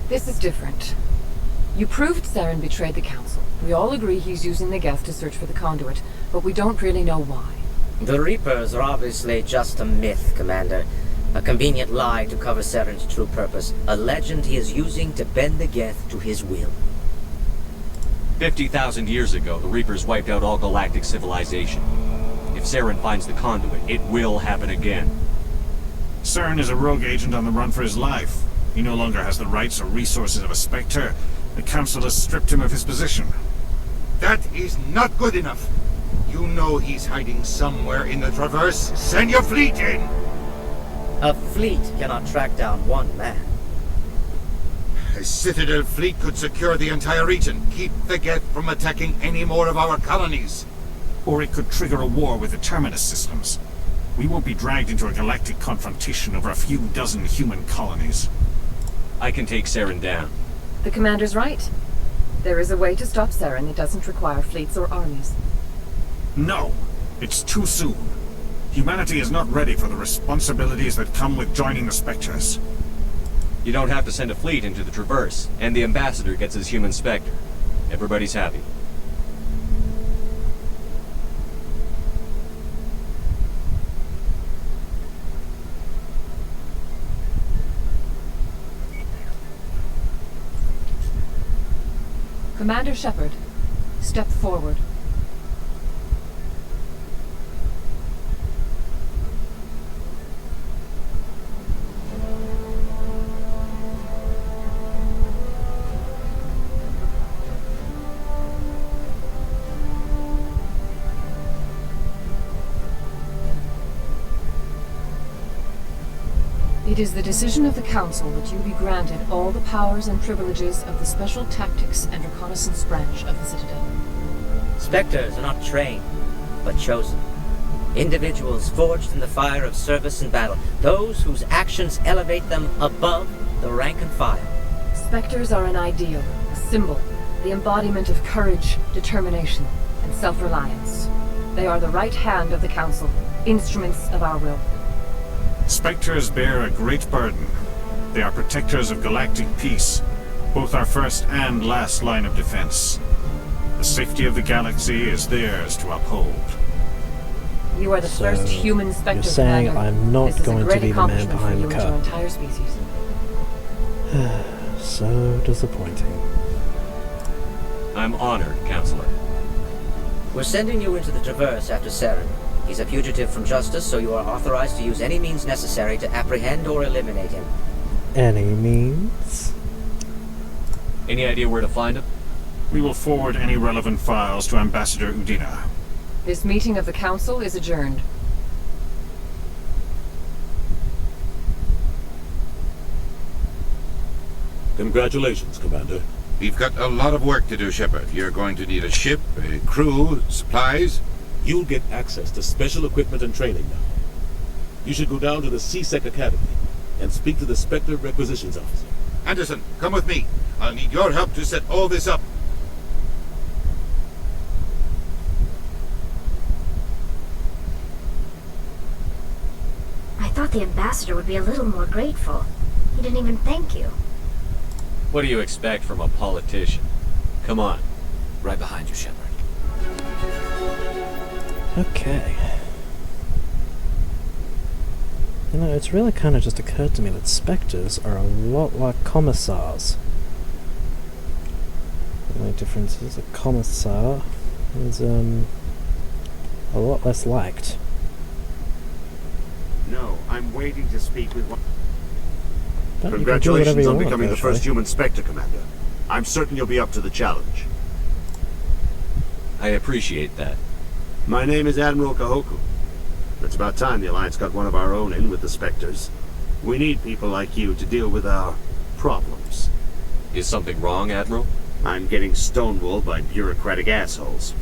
This is different. You proved Saren betrayed the Council. We all agree he's using the Geth to search for the conduit, but we don't really know why. The Reapers are obviously just a myth, Commander. A convenient lie to cover Saren's true purpose. A legend he is using to bend the Geth to his will. 50,000 years ago, the Reapers wiped out all galactic civilization. If Saren finds the conduit, it will happen again. Saren is a rogue agent on the run for his life. He no longer has the rights or resources of a spectre. The Council has stripped him of his position. That is not good enough. You know he's hiding somewhere in the Traverse. Send your fleet in! A fleet cannot track down one man. A Citadel fleet could secure the entire region, keep the Geth from attacking any more of our colonies. Or it could trigger a war with the Terminus systems. We won't be dragged into a galactic confrontation over a few dozen human colonies. I can take Saren down. The Commander's right. There is a way to stop Saren that doesn't require fleets or armies. No! It's too soon. Humanity is not ready for the responsibilities that come with joining the Spectres. You don't have to send a fleet into the Traverse, and the Ambassador gets his human spectre. Everybody's happy. Commander Shepard, step forward. It is the decision of the Council that you be granted all the powers and privileges of the Special Tactics and Reconnaissance Branch of the Citadel. Spectres are not trained, but chosen. Individuals forged in the fire of service and battle. Those whose actions elevate them above the rank and file. Spectres are an ideal, a symbol, the embodiment of courage, determination, and self-reliance. They are the right hand of the Council, instruments of our will. Spectres bear a great burden. They are protectors of galactic peace, both our first and last line of defense. The safety of the galaxy is theirs to uphold. You are the first human Spectre. You're saying Commander. I'm not This going is a to great be the man accomplishment for behind you the and your curtain. entire species. So disappointing. I'm honored, Counselor. We're sending you into the Traverse after Saren. He's a fugitive from justice, so you are authorized to use any means necessary to apprehend or eliminate him. Any means? Any idea where to find him? We will forward any relevant files to Ambassador Udina. This meeting of the Council is adjourned. Congratulations, Commander. We've got a lot of work to do, Shepard. You're going to need a ship, a crew, supplies. You'll get access to special equipment and training now. You should go down to the C-Sec Academy and speak to the Spectre Requisitions Officer. Anderson, come with me. I'll need your help to set all this up. I thought the ambassador would be a little more grateful. He didn't even thank you. What do you expect from a politician? Come on. Right behind you, Shepard. Okay. You know, it's really kind of just occurred to me that spectres are a lot like commissars. The only difference is a commissar is a lot less liked. No, I'm waiting to speak with one. But you can do whatever Congratulations you on want, becoming the virtually. first human Spectre, Commander. I'm certain you'll be up to the challenge. I appreciate that. My name is Admiral Kahoku. It's about time the Alliance got one of our own in with the Spectres. We need people like you to deal with our problems. Is something wrong, Admiral? I'm getting stonewalled by bureaucratic assholes.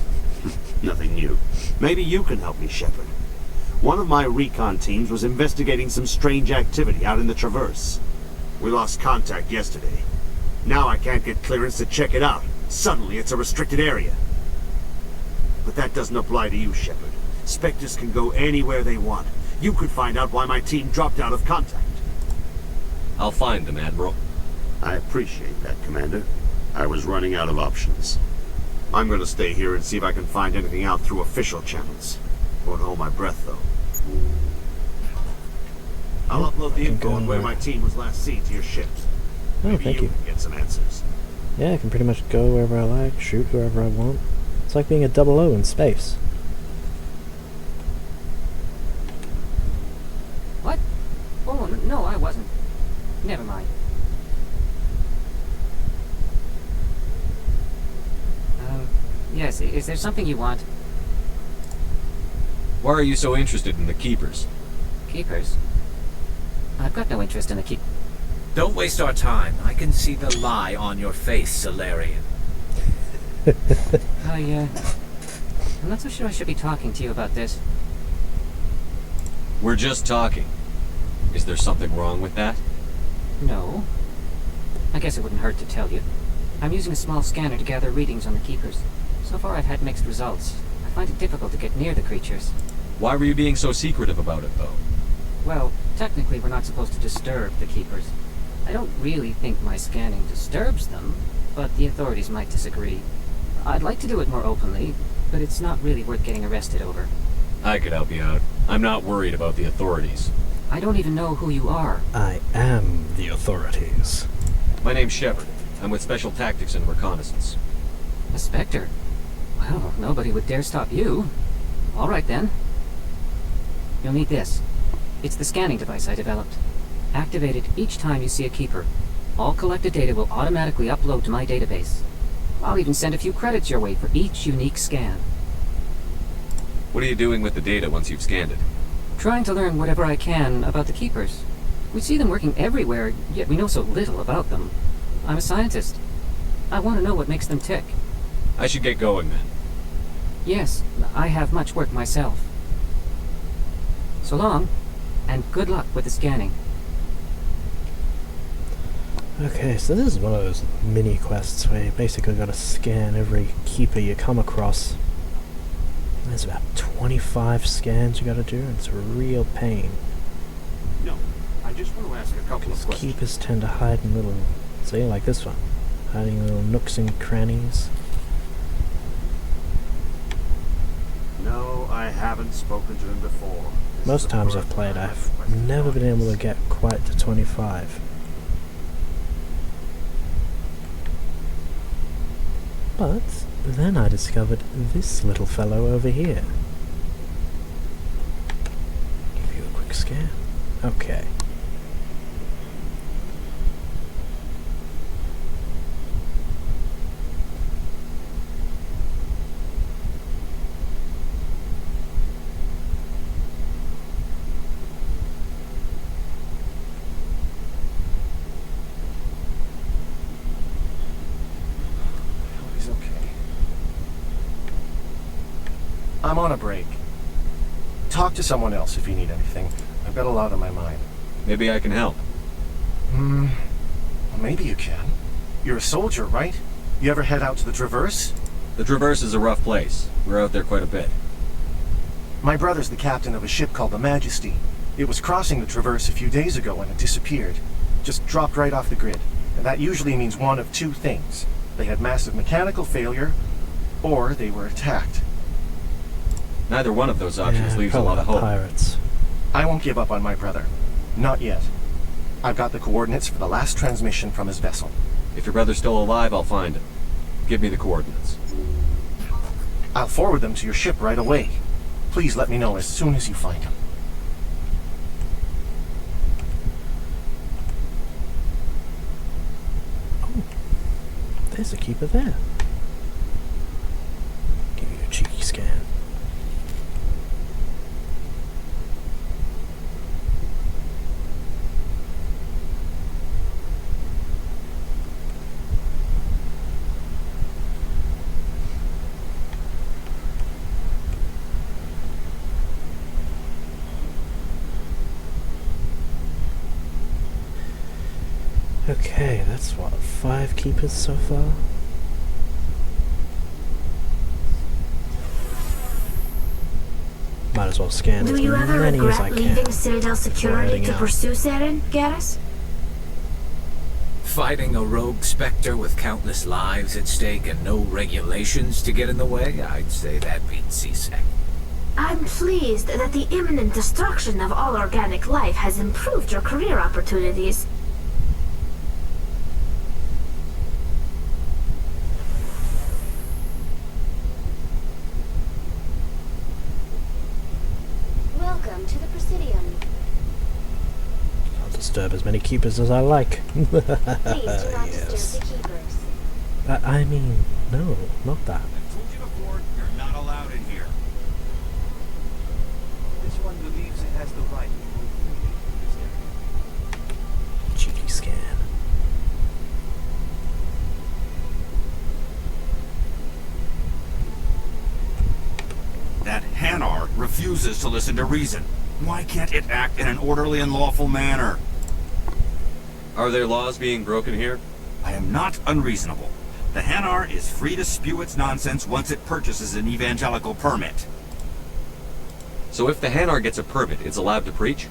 Nothing new. Maybe you can help me, Shepard. One of my recon teams was investigating some strange activity out in the Traverse. We lost contact yesterday. Now I can't get clearance to check it out. Suddenly it's a restricted area. But that doesn't apply to you, Shepard. Spectres can go anywhere they want. You could find out why my team dropped out of contact. I'll find them, Admiral. I appreciate that, Commander. I was running out of options. I'm gonna stay here and see if I can find anything out through official channels. Won't hold my breath, though. I'll upload the info on where my team was last seen to your ships. Oh, Maybe thank you you. can get some answers. Yeah, I can pretty much go wherever I like, shoot whoever I want. It's like being a 00 in space. What? Oh, no, I wasn't. Never mind. Yes, is there something you want? Why are you so interested in the Keepers? Keepers? I've got no interest in the keep. Don't waste our time. I can see the lie on your face, Solarian. I'm not so sure I should be talking to you about this. We're just talking. Is there something wrong with that? No. I guess it wouldn't hurt to tell you. I'm using a small scanner to gather readings on the Keepers. So far I've had mixed results. I find it difficult to get near the creatures. Why were you being so secretive about it, though? Well, technically we're not supposed to disturb the Keepers. I don't really think my scanning disturbs them, but the authorities might disagree. I'd like to do it more openly, but it's not really worth getting arrested over. I could help you out. I'm not worried about the authorities. I don't even know who you are. I am the authorities. My name's Shepard. I'm with Special Tactics and Reconnaissance. A spectre? Well, nobody would dare stop you. All right, then. You'll need this. It's the scanning device I developed. Activate it each time you see a Keeper. All collected data will automatically upload to my database. I'll even send a few credits your way for each unique scan. What are you doing with the data once you've scanned it? Trying to learn whatever I can about the Keepers. We see them working everywhere, yet we know so little about them. I'm a scientist. I want to know what makes them tick. I should get going then. Yes, I have much work myself. So long, and good luck with the scanning. Okay, so this is one of those mini quests where you basically gotta scan every Keeper you come across. There's about 25 scans you gotta do, and it's a real pain. No, I just want to ask a couple of questions. Keepers tend to hide in little, see, like this one, hiding in little nooks and crannies. No, I haven't spoken to him before. Most times I've played, I've never been able to get quite to 25. But then I discovered this little fellow over here. Give you a quick scan. Okay. I'm on a break. Talk to someone else if you need anything. I've got a lot on my mind. Maybe I can help. Well, maybe you can. You're a soldier, right? You ever head out to the Traverse? The Traverse is a rough place. We're out there quite a bit. My brother's the captain of a ship called the Majesty. It was crossing the Traverse a few days ago and it disappeared. Just dropped right off the grid. And that usually means one of two things. They had massive mechanical failure, or they were attacked. Neither one of those options leaves a lot of hope. Pirates. I won't give up on my brother. Not yet. I've got the coordinates for the last transmission from his vessel. If your brother's still alive, I'll find him. Give me the coordinates. I'll forward them to your ship right away. Please let me know as soon as you find him. Oh, there's a Keeper there. Give you a cheeky scan. Okay, that's what, 5 Keepers so far? Might as well scan Do as you ever many as I regret can. leaving Citadel Security heading to out. pursue Saren, Garrus? Fighting a rogue spectre with countless lives at stake and no regulations to get in the way, I'd say that beats CSEC. I'm pleased that the imminent destruction of all organic life has improved your career opportunities. Welcome to the Presidium. I'll disturb as many keepers as I like. Please do not Yes. disturb the keepers. I mean, no, not that. I've told you before, you're not allowed in here. This one believes it has the right to move freely through this area. Cheeky scan. That Hanar refuses to listen to reason. Why can't it act in an orderly and lawful manner? Are there laws being broken here? I am not unreasonable. The Hanar is free to spew its nonsense once it purchases an evangelical permit. So if the Hanar gets a permit, it's allowed to preach?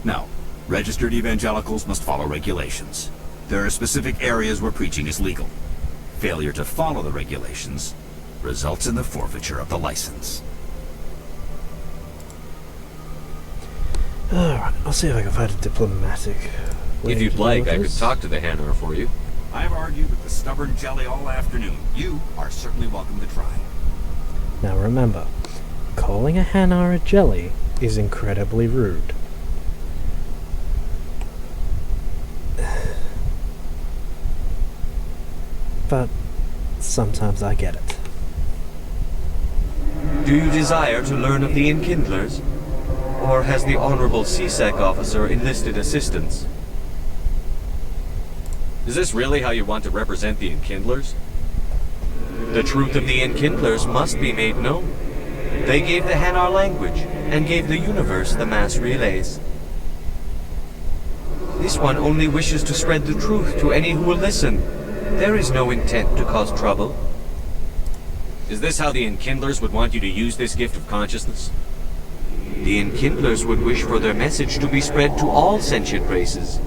No. Registered evangelicals must follow regulations. There are specific areas where preaching is legal. Failure to follow the regulations results in the forfeiture of the license. Alright, I'll see if I can find a diplomatic way If you'd to deal like, with I could this. talk to the Hanar for you. I've argued with the stubborn jelly all afternoon. You are certainly welcome to try. Now remember, calling a Hanar a jelly is incredibly rude. But sometimes I get it. Do you desire to learn of the Enkindlers? Or has the Honorable CSEC officer enlisted assistance? Is this really how you want to represent the Enkindlers? The truth of the Enkindlers must be made known. They gave the Hanar language, and gave the universe the mass relays. This one only wishes to spread the truth to any who will listen. There is no intent to cause trouble. Is this how the Enkindlers would want you to use this gift of consciousness? The Enkindlers would wish for their message to be spread to all sentient races.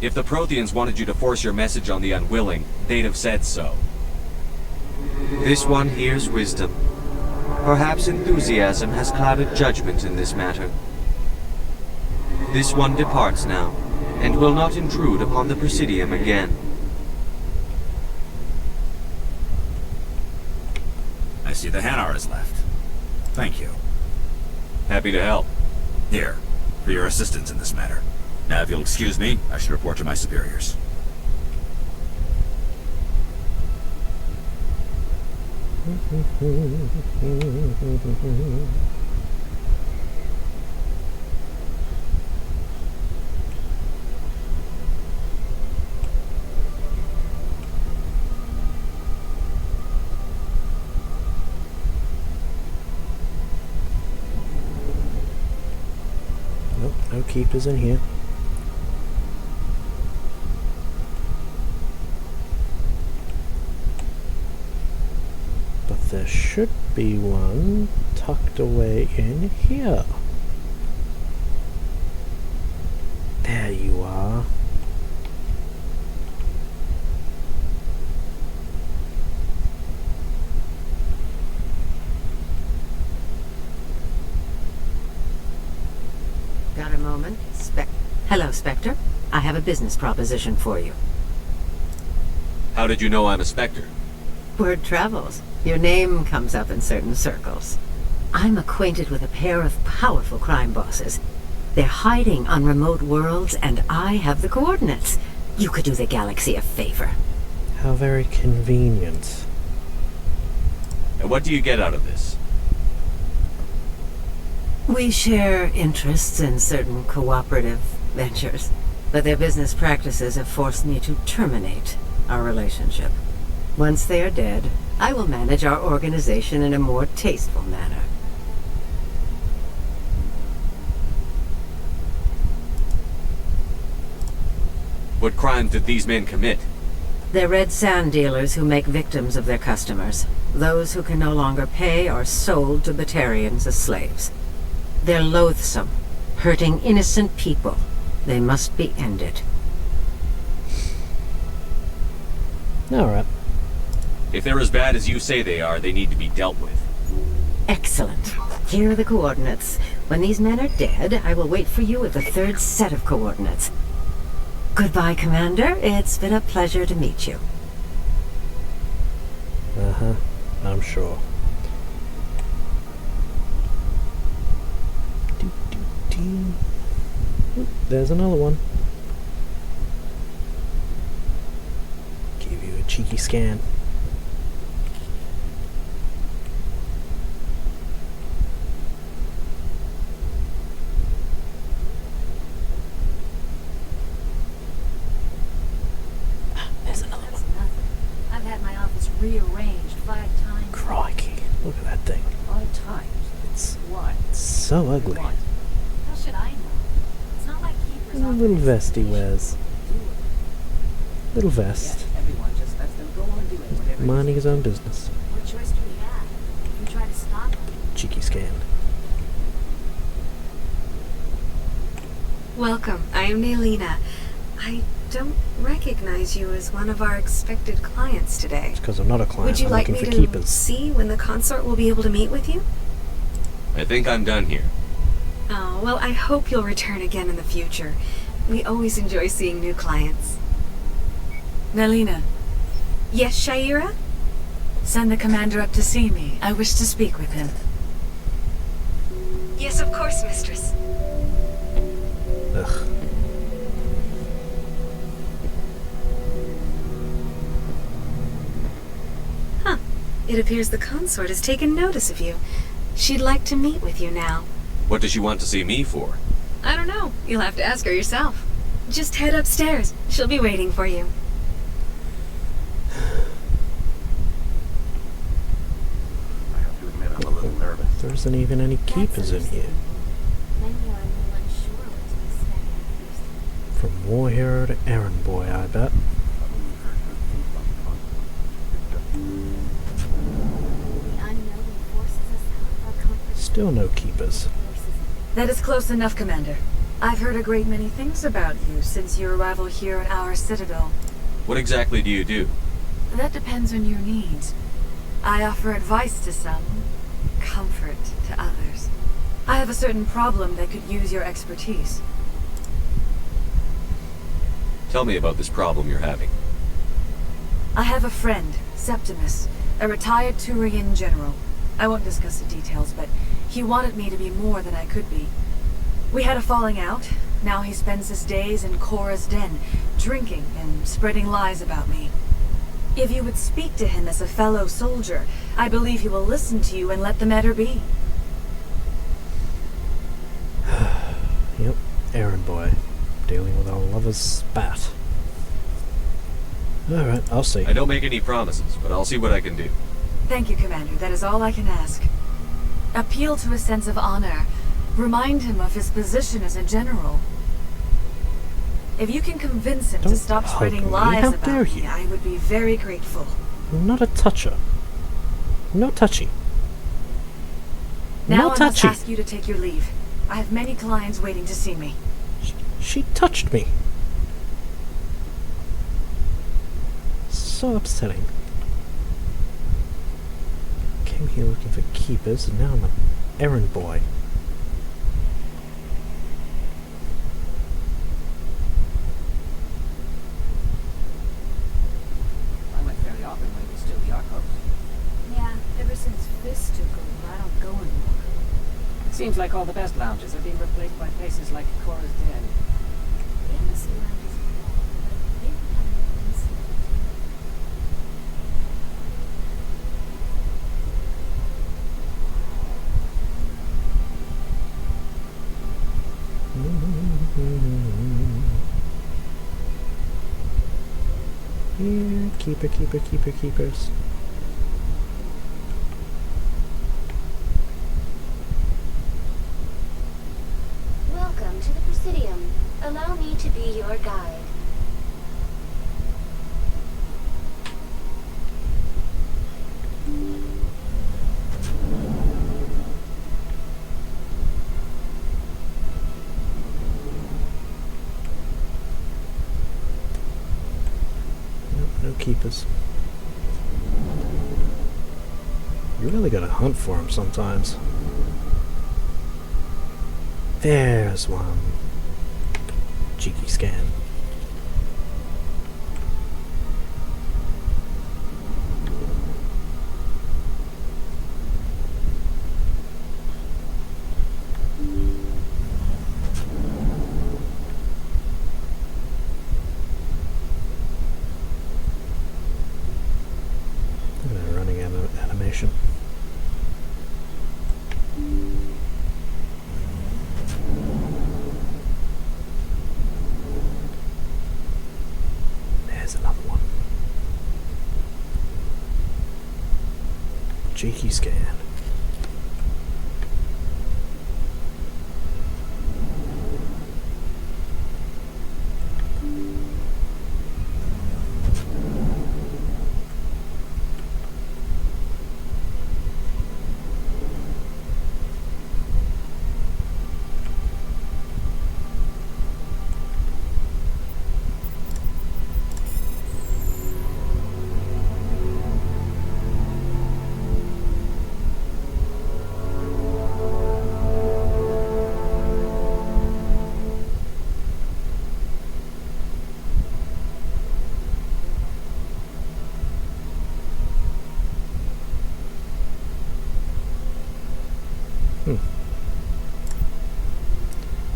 If the Protheans wanted you to force your message on the unwilling, they'd have said so. This one hears wisdom. Perhaps enthusiasm has clouded judgment in this matter. This one departs now, and will not intrude upon the Presidium again. I see the Hanar is left. Thank you. Happy to help. Here, for your assistance in this matter. Now, if you'll excuse me, I should report to my superiors. Nope, no keepers in here. But there should be one tucked away in here. There you are. Got a moment? Hello, Spectre. I have a business proposition for you. How did you know I'm a Spectre? Word travels. Your name comes up in certain circles. I'm acquainted with a pair of powerful crime bosses. They're hiding on remote worlds, and I have the coordinates. You could do the galaxy a favor. How very convenient. And what do you get out of this? We share interests in certain cooperative ventures, but their business practices have forced me to terminate our relationship. Once they are dead, I will manage our organization in a more tasteful manner. What crime did these men commit? They're red sand dealers who make victims of their customers. Those who can no longer pay are sold to Batarians as slaves. They're loathsome, hurting innocent people. They must be ended. Alright. If they're as bad as you say they are, they need to be dealt with. Excellent. Here are the coordinates. When these men are dead, I will wait for you with the third set of coordinates. Goodbye, Commander. It's been a pleasure to meet you. Uh-huh. I'm sure. Oop, there's another one. Give you a cheeky scan. There's another one. I've had my office rearranged 5 times. Crikey, look at that thing. 5 times? It's What? so ugly. How should I know? It's not like keepers And a little vest he wears. Little vest. Everyone just lets them go on doing whatever. Minding his own business. What choice do we have? We try to stop them. Cheeky scan. Welcome. I am Nailina. I don't recognize you as one of our expected clients today. It's because I'm not a client. Would you I'm like looking me for to keepers. see when the consort will be able to meet with you? I think I'm done here. Oh, well, I hope you'll return again in the future. We always enjoy seeing new clients. Nailina, Yes, Shaira? send the commander up to see me. I wish to speak with him. Yes, of course, mistress. Ugh. Huh. It appears the consort has taken notice of you. She'd like to meet with you now. What does she want to see me for? I don't know. You'll have to ask her yourself. Just head upstairs. She'll be waiting for you. I have to admit I'm a little nervous. There isn't even any keepers in here. Many are a little unsure what to expect. From war hero to errand boy, I bet. The unknown forces us out of our comfort. Still no keepers. That is close enough, Commander. I've heard a great many things about you since your arrival here in our Citadel. What exactly do you do? That depends on your needs. I offer advice to some, comfort to others. I have a certain problem that could use your expertise. Tell me about this problem you're having. I have a friend, Septimus, a retired Turian general. I won't discuss the details, but he wanted me to be more than I could be. We had a falling out. Now he spends his days in Cora's den, drinking and spreading lies about me. If you would speak to him as a fellow soldier, I believe he will listen to you and let the matter be. Yep, errand boy. Dealing with our lover's spat. Alright, I'll see. I don't make any promises, but I'll see what I can do. Thank you, Commander. That is all I can ask. Appeal to his sense of honor. Remind him of his position as a general. If you can convince him to stop hug spreading me. lies How about dare me, you. I would be very grateful. I'm not a toucher. I'm not touchy. Now not I must touchy. ask you to take your leave. I have many clients waiting to see me. She touched me. So upsetting. Came here looking for keepers, and now I'm an errand boy. I went fairly often when it was still Yakov. Yeah, ever since Fist took over, I don't go anymore. It seems like all the best lounges are being replaced by places like Cora's Den. The embassy lounge is full, but they don't have an incident. Here, keepers. Welcome to the Presidium. Allow me to be your guide. No keepers. You really gotta hunt for them sometimes. There's one. Cheeky scan. Running animation. There's another one. Cheeky scan.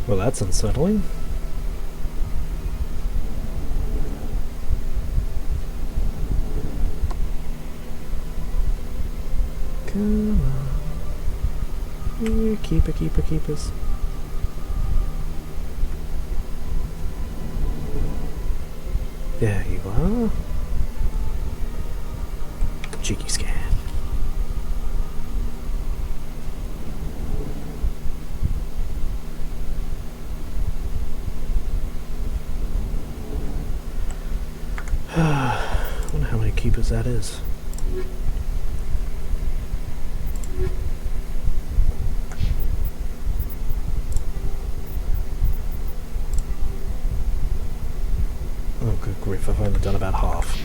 Well, that's unsettling. Come on. Here, keepers. There you are. Cheeky scan. Wonder how many keepers that is. Oh, good grief, I've only done about half.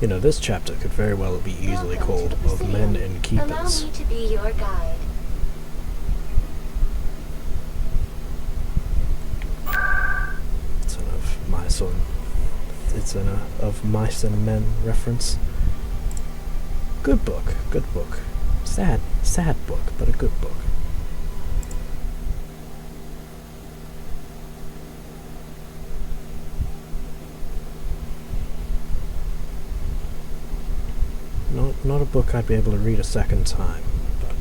You know, this chapter could very well be easily called Of Men and Keepers. Allow me to be your guide. It's an Of Mice and... It's an Of Mice and Men reference. Good book, good book. Sad book, but a good book. Not a book I'd be able to read a second time, but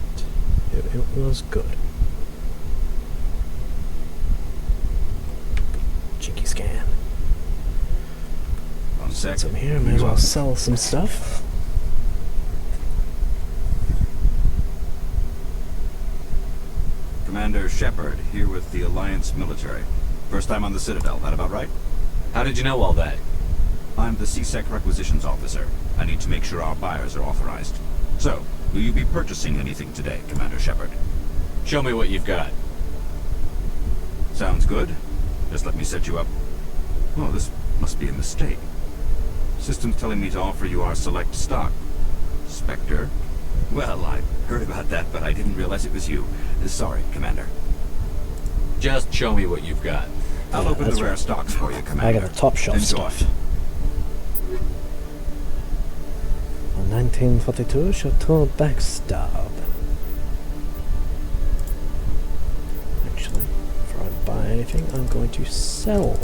it was good. Cheeky scan. One sec. Some here, may as well sell some stuff. Commander Shepard, here with the Alliance military. First time on the Citadel, that about right? How did you know all that? I'm the CSEC requisitions officer. I need to make sure our buyers are authorized. So, will you be purchasing anything today, Commander Shepard? Show me what you've got. Sounds good. Just let me set you up. Oh, this must be a mistake. System's telling me to offer you our select stock. Spectre? Well, I heard about that, but I didn't realize it was you. Sorry, Commander. Just show me what you've got. I'll open the rare stocks for you, Commander. I got the top shelf stuff. A 1942 Chateau Backstab. Actually, before I buy anything, I'm going to sell.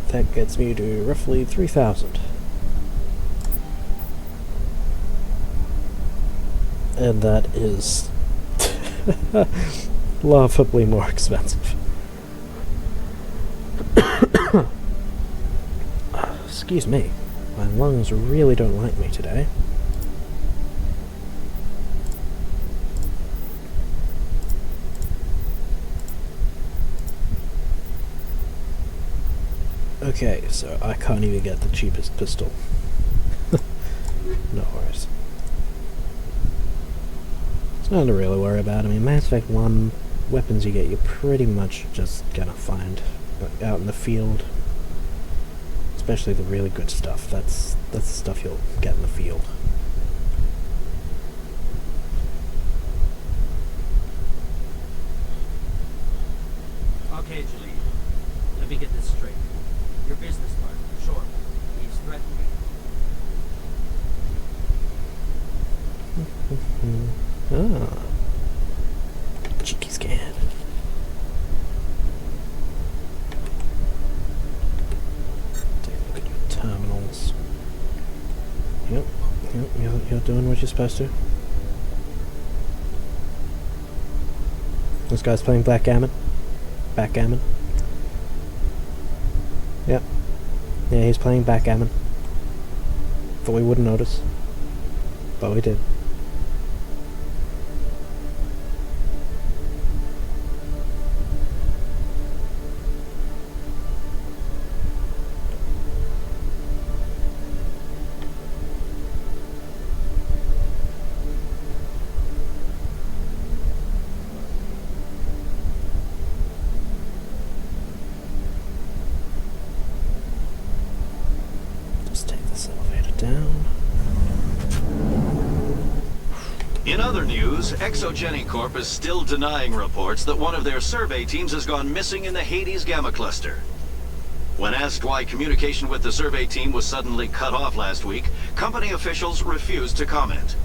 That gets me to roughly 3,000. And that is laughably more expensive. Excuse me, my lungs really don't like me today. Okay, so I can't even get the cheapest pistol. No worries. It's nothing to really worry about. I mean, Mass Effect 1, weapons you get, you're pretty much just gonna find out in the field. Especially the really good stuff. That's the stuff you'll get in the field. Okay, Julie. Let me get this straight. Your business partner, sure. He's threatened me. Ah. Cheeky scan. Take a look at your terminals. Yep, you're doing what you're supposed to. This guy's playing backgammon. Backgammon. Yep. Yeah, he's playing backgammon. Thought we wouldn't notice. But we did. Down. In other news, Exogeny Corp is still denying reports that one of their survey teams has gone missing in the Hades Gamma Cluster. When asked why communication with the survey team was suddenly cut off last week, company officials refused to comment.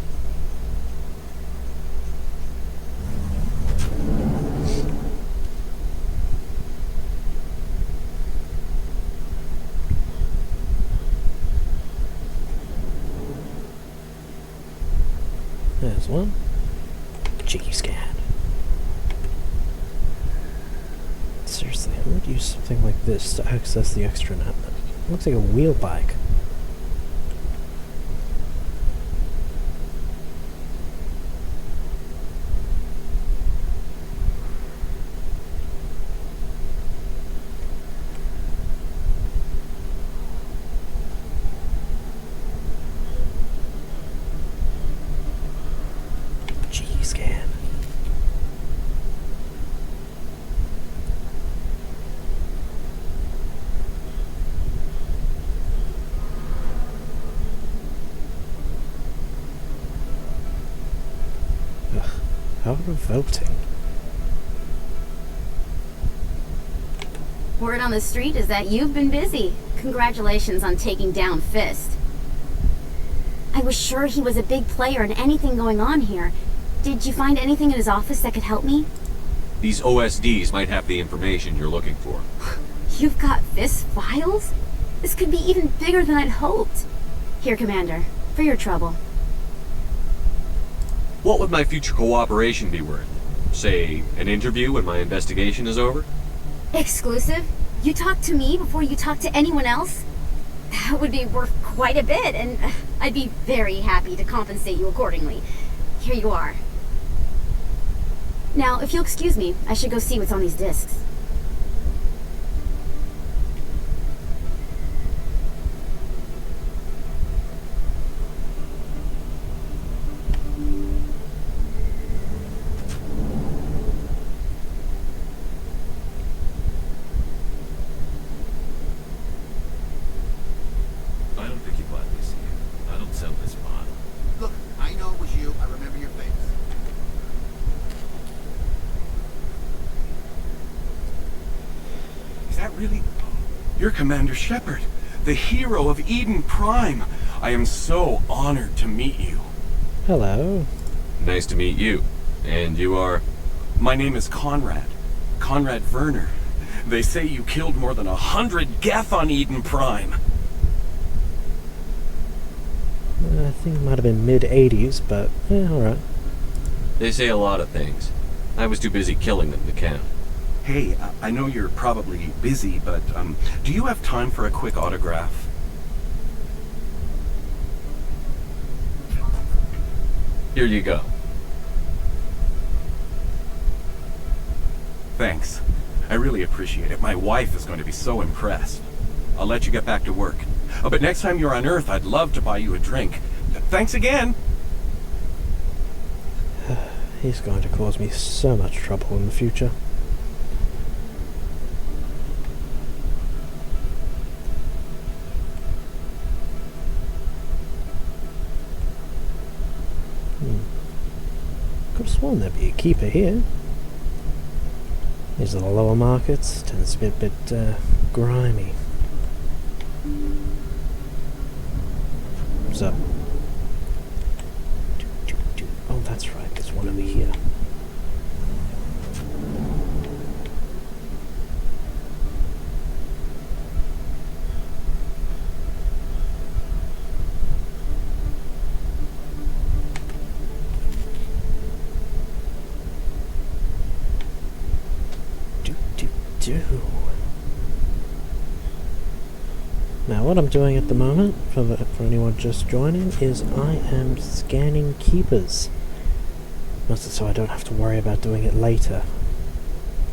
There's one. Cheeky scan. Seriously, who would use something like this to access the extranet? It looks like a wheel bike. Scan. Ugh, how revolting. Word on the street is that you've been busy. Congratulations on taking down Fist. I was sure he was a big player in anything going on here. Did you find anything in his office that could help me? These OSDs might have the information you're looking for. You've got Fist's files? This could be even bigger than I'd hoped. Here, Commander, for your trouble. What would my future cooperation be worth? Say, an interview when my investigation is over? Exclusive? You talk to me before you talk to anyone else? That would be worth quite a bit, and I'd be very happy to compensate you accordingly. Here you are. Now, if you'll excuse me, I should go see what's on these discs. I don't think you bought this here. I don't sell this model. Look, I know it was you. I remember your face. Is that really... You're Commander Shepard, the hero of Eden Prime. I am so honored to meet you. Hello. Nice to meet you. And you are? My name is Conrad. Conrad Werner. They say you killed more than 100 Geth on Eden Prime. I think it might have been mid-80s, but alright. They say a lot of things. I was too busy killing them to count. Hey, I know you're probably busy, but do you have time for a quick autograph? Here you go. Thanks. I really appreciate it. My wife is going to be so impressed. I'll let you get back to work. Oh, but next time you're on Earth, I'd love to buy you a drink. Thanks again. He's going to cause me so much trouble in the future. Could have sworn there'd be a keeper here. These are the lower markets. Tends to be a bit grimy. What's up? Oh, that's right. There's one over here. Now what I'm doing at the moment, for anyone just joining, is I am scanning keepers. Mostly so I don't have to worry about doing it later.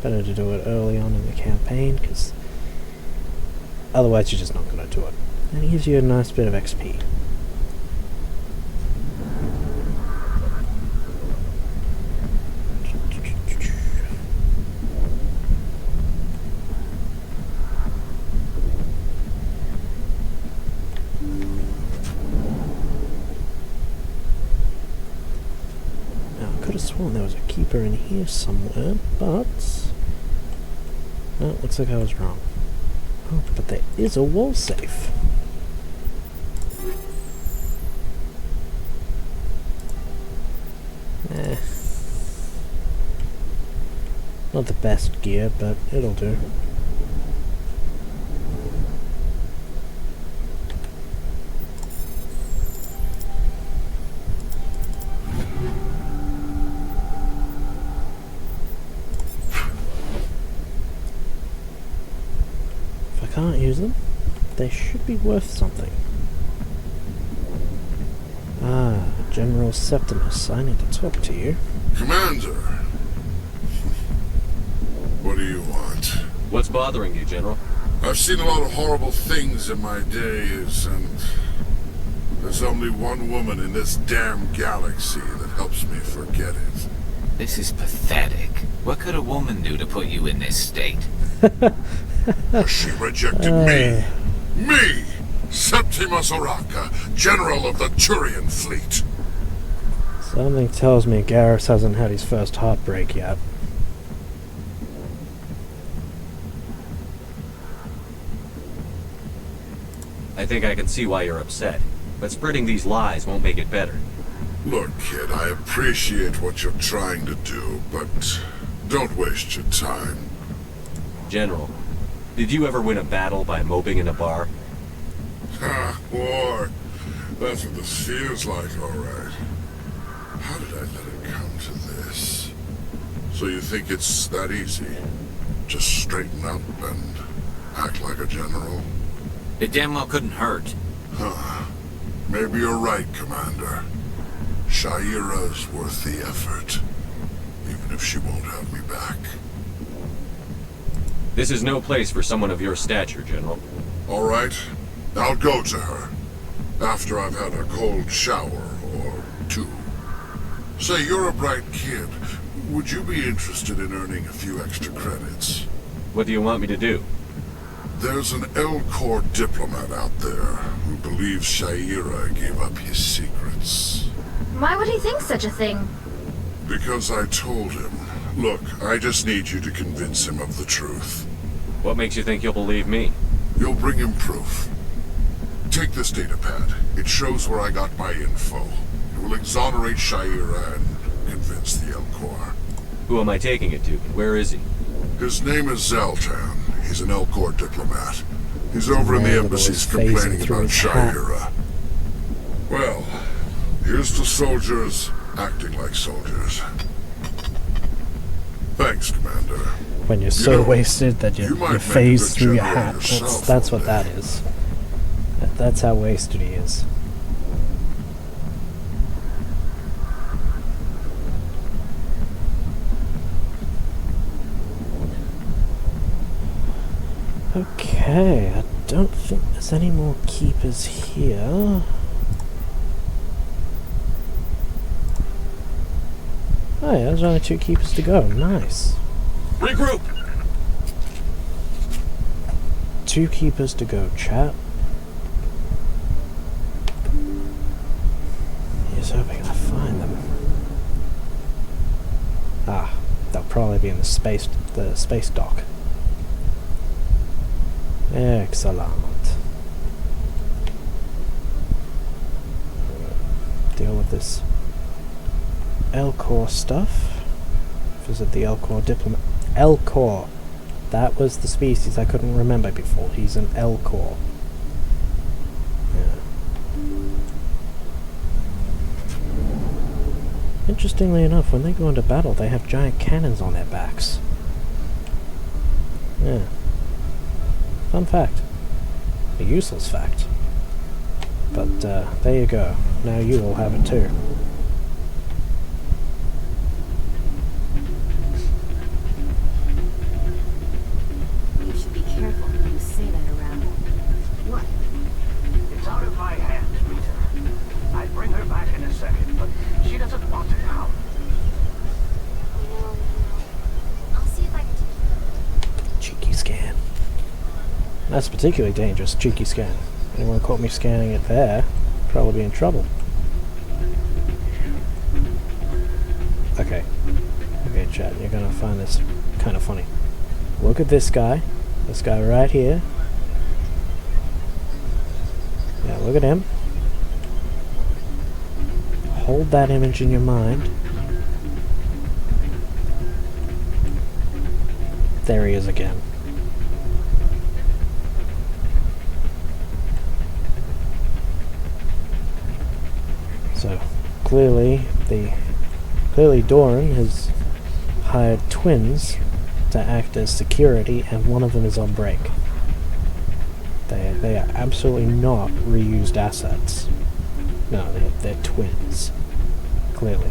Better to do it early on in the campaign, because otherwise you're just not going to do it. And it gives you a nice bit of XP. There was a keeper in here somewhere, but no, looks like I was wrong. Oh, but there is a wall safe. Not the best gear, but it'll do. Can't use them. They should be worth something. Ah, General Septimus, I need to talk to you. Commander! What do you want? What's bothering you, General? I've seen a lot of horrible things in my days, and there's only one woman in this damn galaxy that helps me forget it. This is pathetic. What could a woman do to put you in this state? She rejected me! Me! Septimus Oraka, General of the Turian Fleet! Something tells me Garrus hasn't had his first heartbreak yet. I think I can see why you're upset, but spreading these lies won't make it better. Look, kid, I appreciate what you're trying to do, but don't waste your time. General, did you ever win a battle by moping in a bar? Ha, war. That's what this feels like, alright. How did I let it come to this? So you think it's that easy? Just straighten up and act like a general? It damn well couldn't hurt. Huh. Maybe you're right, Commander. Shaira's worth the effort. Even if she won't have me back. This is no place for someone of your stature, General. Alright. I'll go to her. After I've had a cold shower or two. Say, you're a bright kid. Would you be interested in earning a few extra credits? What do you want me to do? There's an Elcor diplomat out there who believes Shaira gave up his secrets. Why would he think such a thing? Because I told him. Look, I just need you to convince him of the truth. What makes you think he'll believe me? You'll bring him proof. Take this datapad. It shows where I got my info. It will exonerate Shaira and convince the Elcor. Who am I taking it to? Where is he? His name is Zaltan. He's an Elcor diplomat. He's over in the embassies complaining about Shaira. Well, here's to soldiers acting like soldiers. Thanks, Commander. When you're so wasted that you phase through your hat. That's what that is. That's how wasted he is. Okay, I don't think there's any more keepers here. Oh yeah, there's only 2 keepers to go. Nice. Regroup! 2 keepers to go, chat. He's hoping I find them. Ah, they'll probably be in the space dock. Excellent. Deal with this L-Corps stuff. Visit the L-Corps diplomat. L-Corps. That was the species I couldn't remember before. He's an L-Corps. Yeah. Interestingly enough, when they go into battle, they have giant cannons on their backs. Yeah. Fun fact. A useless fact. But, there you go. Now you all have it too. You should be careful when you say that around. What? It's out of my hands, Rita. I'd bring her back in a second, but she doesn't want it now. I'll see if I can Cheeky scan. That's particularly dangerous, cheeky scan. Anyone caught me scanning it there, probably be in trouble. Okay. Okay, chat, you're gonna find this kind of funny. Look at this guy. This guy right here. Yeah, look at him. Hold that image in your mind. There he is again. So clearly Doran has hired twins to act as security, and one of them is on break. They are absolutely not reused assets. No, they're twins. Clearly.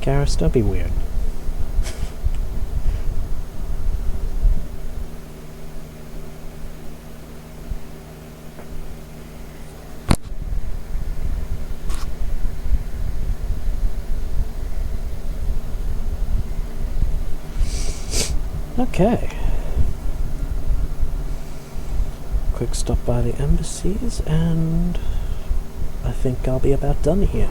Garrus, don't be weird. Okay. Quick stop by the embassies, and I think I'll be about done here.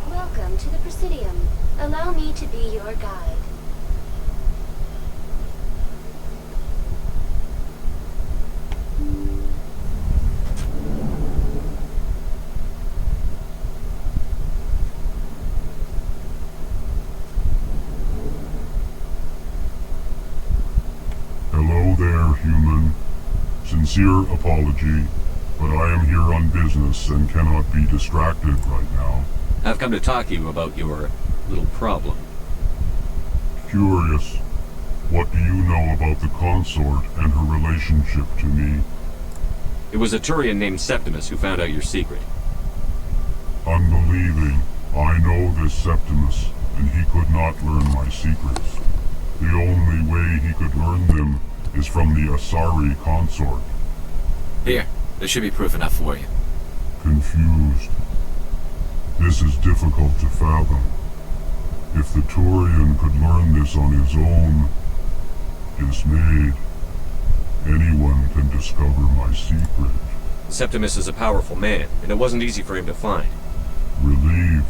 Welcome to the Presidium. Allow me to be your guide. Hello there, human. Sincere apology, but I am here on business and cannot be distracted right now. I've come to talk to you about your little problem. Curious. What do you know about the consort and her relationship to me? It was a Turian named Septimus who found out your secret. Unbelieving. I know this Septimus, and he could not learn my secrets. The only way he could learn them is from the Asari consort. Here, this should be proof enough for you. Confused. This is difficult to fathom. If the Turian could learn this on his own, dismayed, anyone can discover my secret. Septimus is a powerful man, and it wasn't easy for him to find. Relieved.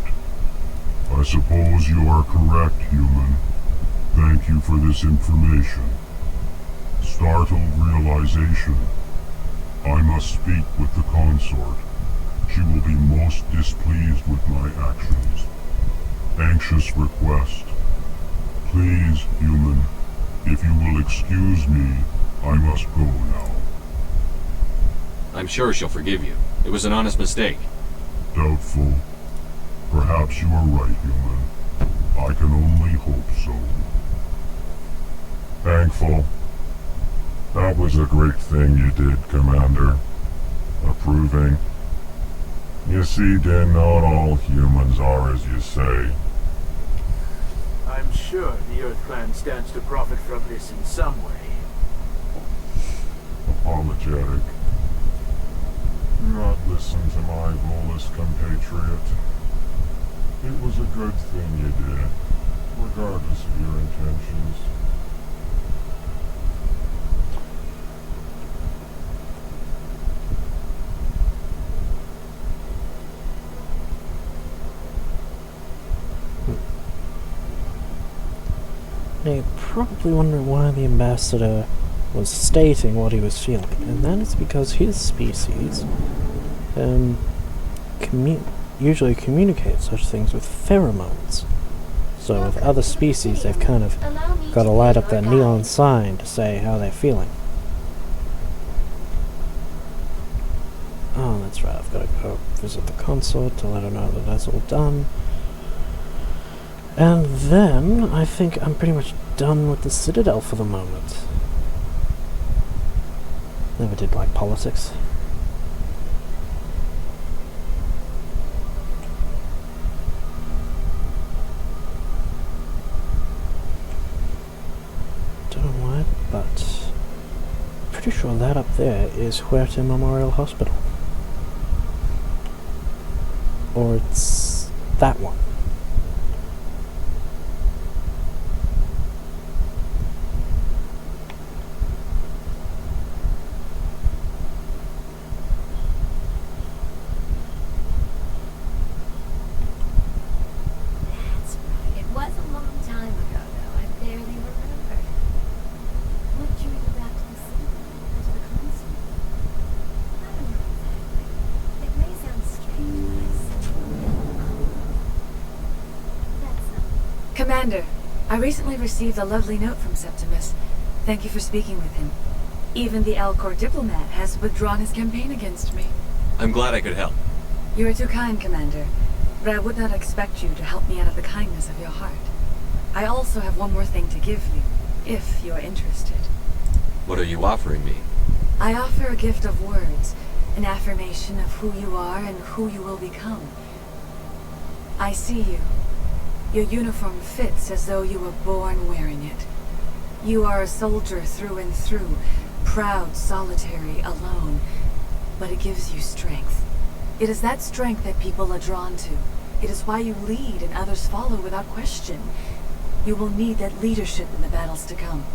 I suppose you are correct, human. Thank you for this information. Startled realization. I must speak with the consort. She will be most displeased with my actions. Anxious request. Please, human, if you will excuse me, I must go now. I'm sure she'll forgive you. It was an honest mistake. Doubtful. Perhaps you are right, human. I can only hope so. Thankful. That was a great thing you did, Commander. Approving. You see, then not all humans are as you say. I'm sure the Earth Clan stands to profit from this in some way. Apologetic. Do not listen to my lawless compatriot. It was a good thing you did, regardless of your intentions. Now you're probably wondering why the ambassador was stating what he was feeling, and that is because his species usually communicate such things with pheromones. So with other species, they've kind of got to light up that neon sign to say how they're feeling. Oh, that's right, I've got to go visit the consort to let her know that that's all done. And then, I think I'm pretty much done with the Citadel for the moment. Never did like politics. Don't know why, but pretty sure that up there is Huerta Memorial Hospital. Or it's that one. Commander, I recently received a lovely note from Septimus. Thank you for speaking with him. Even the Alcor diplomat has withdrawn his campaign against me. I'm glad I could help. You are too kind, Commander, but I would not expect you to help me out of the kindness of your heart. I also have one more thing to give you, if you are interested. What are you offering me? I offer a gift of words, an affirmation of who you are and who you will become. I see you. Your uniform fits as though you were born wearing it. You are a soldier through and through, proud, solitary, alone. But it gives you strength. It is that strength that people are drawn to. It is why you lead and others follow without question. You will need that leadership in the battles to come.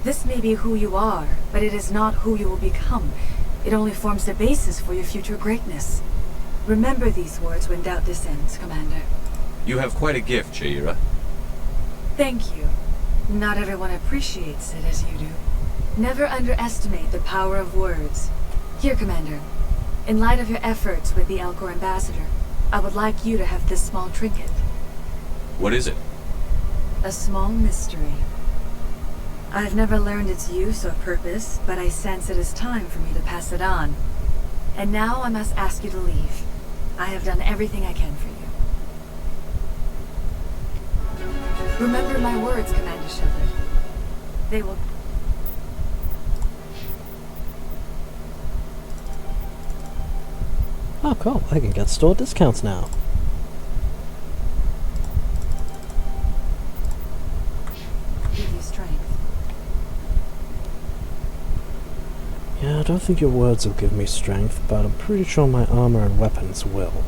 This may be who you are, but it is not who you will become. It only forms the basis for your future greatness. Remember these words when doubt descends, Commander. You have quite a gift, Shaira. Thank you. Not everyone appreciates it as you do. Never underestimate the power of words. Here, Commander. In light of your efforts with the Alcor ambassador, I would like you to have this small trinket. What is it? A small mystery. I've never learned its use or purpose, but I sense it is time for me to pass it on. And now I must ask you to leave. I have done everything I can for you. Remember my words, Commander Shepard. They will... Oh, cool. I can get store discounts now. Give you strength. Yeah, I don't think your words will give me strength, but I'm pretty sure my armor and weapons will.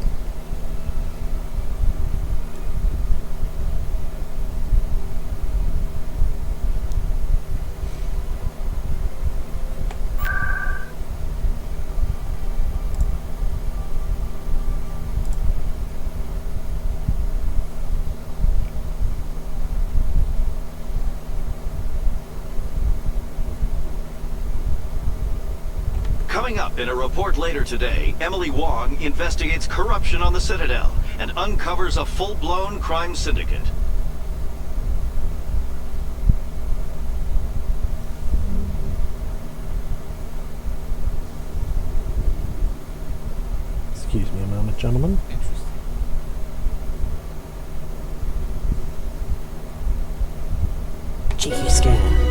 Coming up in a report later today, Emily Wong investigates corruption on the Citadel and uncovers a full-blown crime syndicate. Excuse me a moment, gentlemen. Cheeky scan.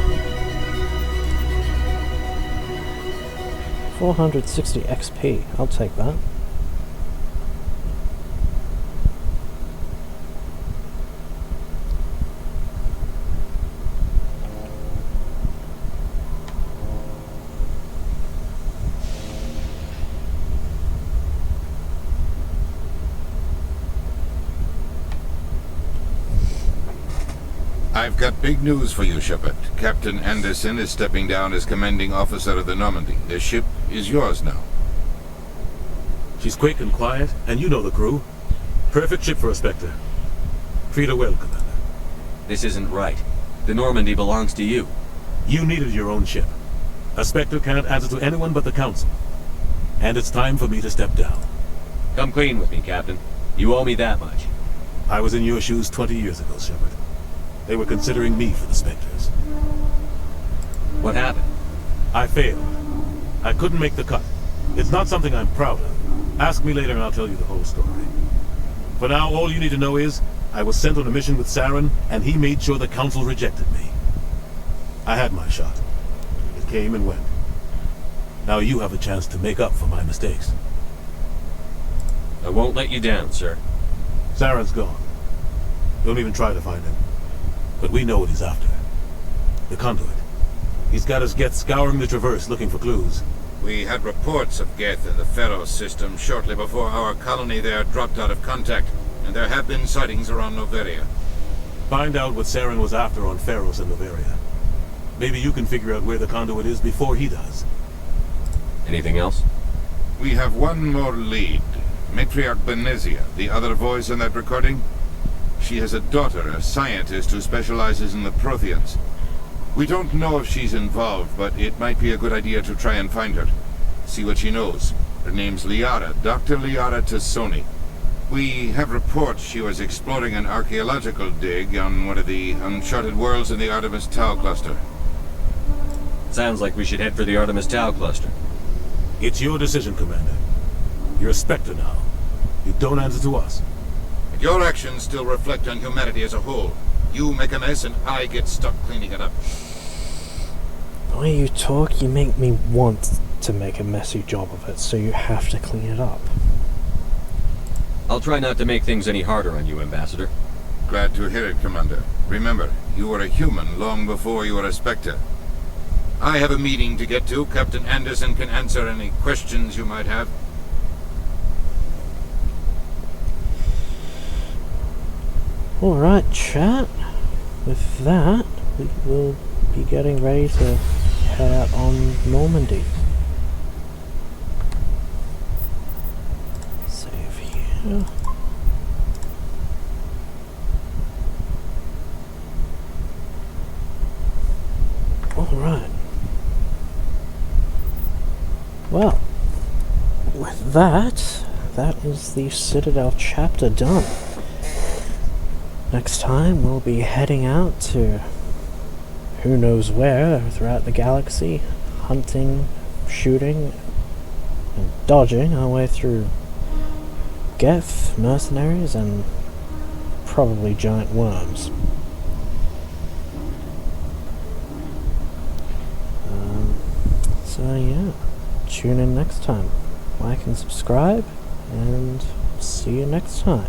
460 XP. I'll take that. I've got big news for you, Shepard. Captain Anderson is stepping down as commanding officer of the Normandy. The ship is yours now. She's quick and quiet, and you know the crew. Perfect ship for a Spectre. Treat her well, Commander. This isn't right. The Normandy belongs to you. You needed your own ship. A Spectre can't answer to anyone but the Council. And it's time for me to step down. Come clean with me, Captain. You owe me that much. I was in your shoes 20 years ago, Shepard. They were considering me for the Spectres. What happened? I failed. I couldn't make the cut. It's not something I'm proud of. Ask me later and I'll tell you the whole story. For now, all you need to know is, I was sent on a mission with Saren, and he made sure the Council rejected me. I had my shot. It came and went. Now you have a chance to make up for my mistakes. I won't let you down, sir. Saren's gone. Don't even try to find him. But we know what he's after. The conduit. He's got his Geth scouring the Traverse looking for clues. We had reports of Geth in the Pharaoh system shortly before our colony there dropped out of contact, and there have been sightings around Noveria. Find out what Saren was after on Pharaohs and Noveria. Maybe you can figure out where the conduit is before he does. Anything else? We have one more lead. Matriarch Benezia, the other voice in that recording. She has a daughter, a scientist who specializes in the Protheans. We don't know if she's involved, but it might be a good idea to try and find her. See what she knows. Her name's Liara, Dr. Liara Tassoni. We have reports she was exploring an archaeological dig on one of the uncharted worlds in the Artemis Tau cluster. Sounds like we should head for the Artemis Tau cluster. It's your decision, Commander. You're a Spectre now. You don't answer to us. Your actions still reflect on humanity as a whole. You make a mess and I get stuck cleaning it up. The way you talk, you make me want to make a messy job of it, so you have to clean it up. I'll try not to make things any harder on you, Ambassador. Glad to hear it, Commander. Remember, you were a human long before you were a Spectre. I have a meeting to get to. Captain Anderson can answer any questions you might have. Alright, chat. With that, we will be getting ready to head out on Normandy. Save here. Alright. Well, with that, that is the Citadel chapter done. Next time we'll be heading out to who knows where throughout the galaxy, hunting, shooting, and dodging our way through Geth, mercenaries, and probably giant worms. So yeah, tune in next time. Like and subscribe, and see you next time.